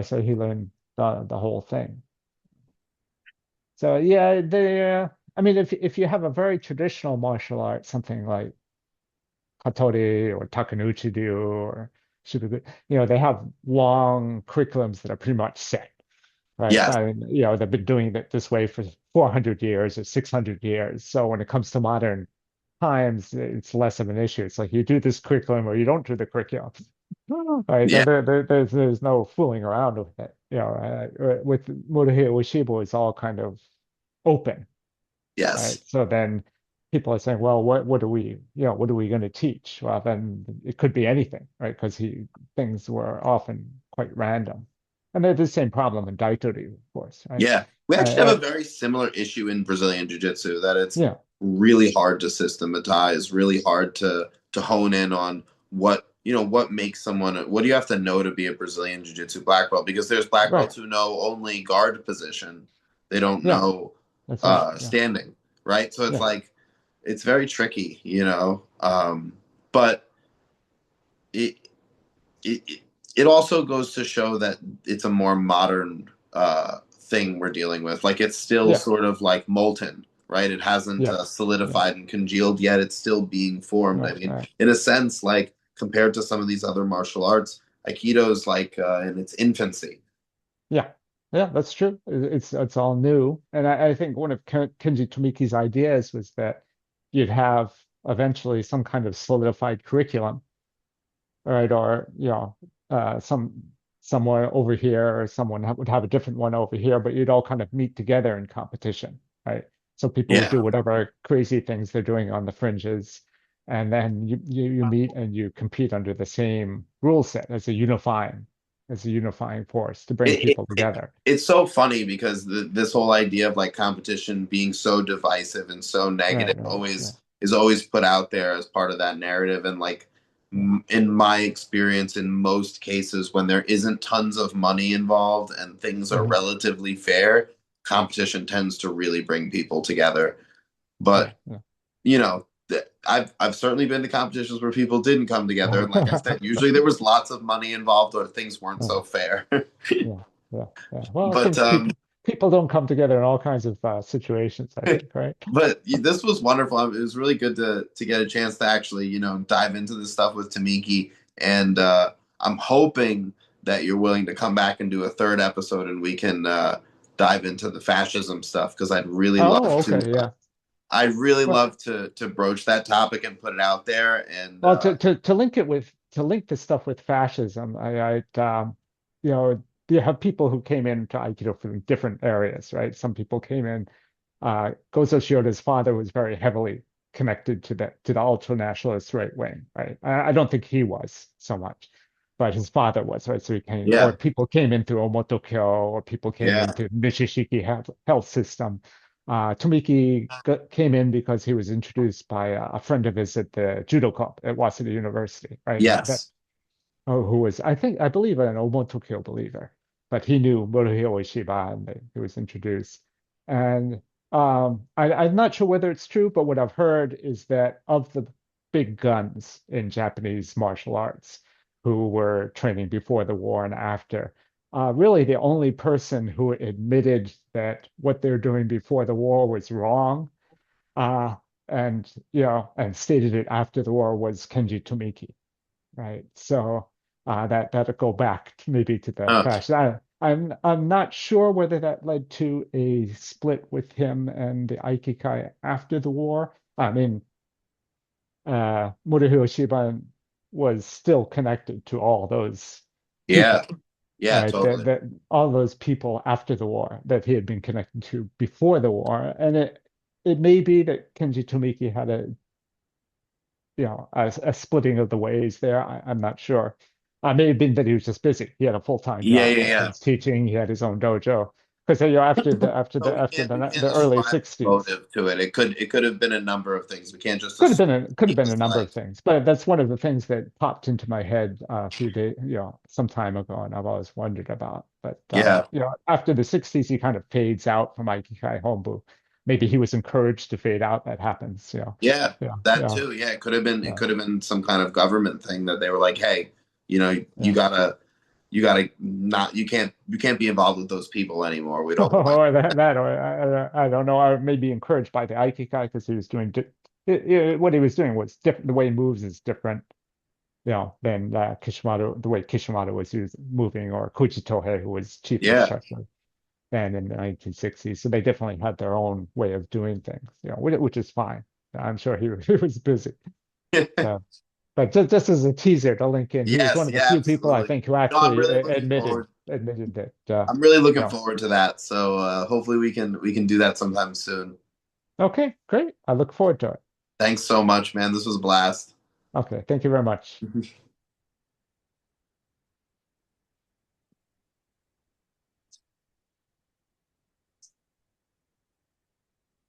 Speaker 2: So he learned the whole thing. So yeah, I mean, if you have a very traditional martial art, something like Hattori or Takenouchi-ryu or Shibuku, they have long curriculums that are pretty much set, right?
Speaker 1: yes,
Speaker 2: I mean, they've been doing it this way for 400 years or 600 years. So when it comes to modern times, it's less of an issue. It's like you do this curriculum or you don't do the curriculum. Right?
Speaker 1: yeah,
Speaker 2: There's no fooling around with it. With Morihei Ueshiba, it's all kind of open, right?
Speaker 1: yes.
Speaker 2: So then people are saying, well, what are we going to teach? Well, then it could be anything, right? Because things were often quite random. And they're the same problem in Daitori, of course, right?
Speaker 1: Yeah, we
Speaker 2: Uh,
Speaker 1: actually have
Speaker 2: uh,
Speaker 1: a very similar issue in Brazilian Jiu-Jitsu that it's
Speaker 2: yeah,
Speaker 1: really hard to systematize, really hard to hone in on what makes someone what do you have to know to be a Brazilian Jiu-Jitsu black belt because there's black
Speaker 2: right.
Speaker 1: belts who know only guard position. They don't
Speaker 2: Yeah,
Speaker 1: know
Speaker 2: that's right. Yeah,
Speaker 1: standing, right? So it's
Speaker 2: yeah,
Speaker 1: like it's very tricky. But it it it also goes to show that it's a more modern thing we're dealing with. Like it's still
Speaker 2: yeah,
Speaker 1: sort of like molten, right? It hasn't
Speaker 2: yeah, yeah.
Speaker 1: solidified and congealed yet. It's still being formed. I
Speaker 2: Right,
Speaker 1: mean,
Speaker 2: right.
Speaker 1: in a sense, like compared to some of these other martial arts, Aikido's like in its infancy.
Speaker 2: Yeah, yeah, that's true. It's all new, and I think one of Kenji Tomiki's ideas was that you'd have eventually some kind of solidified curriculum, right? Or somewhere over here, or someone would have a different one over here, but you'd all kind of meet together in competition, right? So people would
Speaker 1: Yeah.
Speaker 2: do whatever crazy things they're doing on the fringes, and then you meet and you compete under the same rule set as a unifying force to bring
Speaker 1: It,
Speaker 2: people
Speaker 1: it,
Speaker 2: together.
Speaker 1: it's so funny because this whole idea of like competition being so divisive and so negative
Speaker 2: Right, right, yeah,
Speaker 1: always is always put out there as part of that narrative and like
Speaker 2: yeah,
Speaker 1: in my experience in most cases when there isn't tons of money involved and things are
Speaker 2: hmm,
Speaker 1: relatively fair competition tends to really bring people together
Speaker 2: yeah,
Speaker 1: but
Speaker 2: yeah.
Speaker 1: I've certainly been to competitions where people didn't come together and like I said
Speaker 2: Yeah,
Speaker 1: usually there was lots of money involved or things weren't so fair
Speaker 2: yeah, yeah, yeah. Well,
Speaker 1: but
Speaker 2: things people don't come together in all kinds of situations, I think, right?
Speaker 1: but this was wonderful. It was really good to get a chance to actually, dive into this stuff with Tamiki. And I'm hoping that you're willing to come back and do a third episode, and we can dive into the fascism stuff because I'd really love
Speaker 2: Oh,
Speaker 1: to.
Speaker 2: okay, yeah.
Speaker 1: I'd really
Speaker 2: Well,
Speaker 1: love to broach that topic and put it out there. And
Speaker 2: well, to link it with to link this stuff with fascism, you know, you have people who came into Aikido from different areas, right? Some people came in. Gozo Shioda's father was very heavily connected to the ultra nationalist right wing, right? I don't think he was so much, but his father was, right? So he came, or
Speaker 1: yeah,
Speaker 2: people came into Omotokyo, or people came
Speaker 1: yeah,
Speaker 2: into Nishishiki health system. Tomiki came in because he was introduced by a friend of his at the judo club at Waseda University, right? That
Speaker 1: Yes.
Speaker 2: who was, I believe, an Omotokyo believer, but he knew Morihei Ueshiba and he was introduced. And I'm not sure whether it's true, but what I've heard is that of the big guns in Japanese martial arts who were training before the war and after, really the only person who admitted that what they're doing before the war was wrong, uh, and and stated it after the war was Kenji Tomiki, right? So that'll go back maybe to the
Speaker 1: Oh,
Speaker 2: fashion. I'm not sure whether that led to a split with him and the Aikikai after the war. I mean, Morihei Shiban was still connected to all those
Speaker 1: yeah.
Speaker 2: people,
Speaker 1: Yeah,
Speaker 2: right?
Speaker 1: totally.
Speaker 2: That all those people after the war that he had been connected to before the war, and it may be that Kenji Tomiki had a splitting of the ways there. I'm not sure. May have been that he was just busy. He had a full-time
Speaker 1: Yeah,
Speaker 2: job.
Speaker 1: yeah,
Speaker 2: He
Speaker 1: yeah.
Speaker 2: was teaching. He had his own dojo. Because
Speaker 1: So we
Speaker 2: after
Speaker 1: can't we can't
Speaker 2: the early
Speaker 1: ascribe
Speaker 2: '60s,
Speaker 1: motive to it. It could have been a number of things. We can't just assume
Speaker 2: could have
Speaker 1: he
Speaker 2: been a
Speaker 1: was
Speaker 2: number of
Speaker 1: like,
Speaker 2: things. But that's one of the things that popped into my head a few days, some time ago, and I've always wondered about. But
Speaker 1: yeah,
Speaker 2: after the '60s, he kind of fades out from Aikikai Hombu. Maybe he was encouraged to fade out. That happens.
Speaker 1: yeah,
Speaker 2: Yeah,
Speaker 1: that
Speaker 2: yeah,
Speaker 1: too. Yeah, it
Speaker 2: yeah,
Speaker 1: could have been some kind of government thing that they were like, hey, you
Speaker 2: yeah.
Speaker 1: gotta not you can't be involved with those people anymore. We don't want.
Speaker 2: Or that or I don't know. I may be encouraged by the Aikikai because he was doing what he was doing was different. The way he moves is different, than Kishimoto, the way Kishimoto was moving, or Kuchitohei, who was chief
Speaker 1: Yeah,
Speaker 2: instructor then in the 1960s. So they definitely had their own way of doing things, which is fine. I'm sure he was busy. So, but just as a teaser to link in, he was one
Speaker 1: yes,
Speaker 2: of the
Speaker 1: yeah,
Speaker 2: few people I
Speaker 1: absolutely.
Speaker 2: think who
Speaker 1: No, I'm
Speaker 2: actually
Speaker 1: really looking forward.
Speaker 2: admitted that
Speaker 1: I'm really
Speaker 2: you
Speaker 1: looking
Speaker 2: know.
Speaker 1: forward to that. So hopefully we can do that sometime soon.
Speaker 2: Okay, great. I look forward to it.
Speaker 1: Thanks so much, man. This was a blast.
Speaker 2: Okay, thank you very much.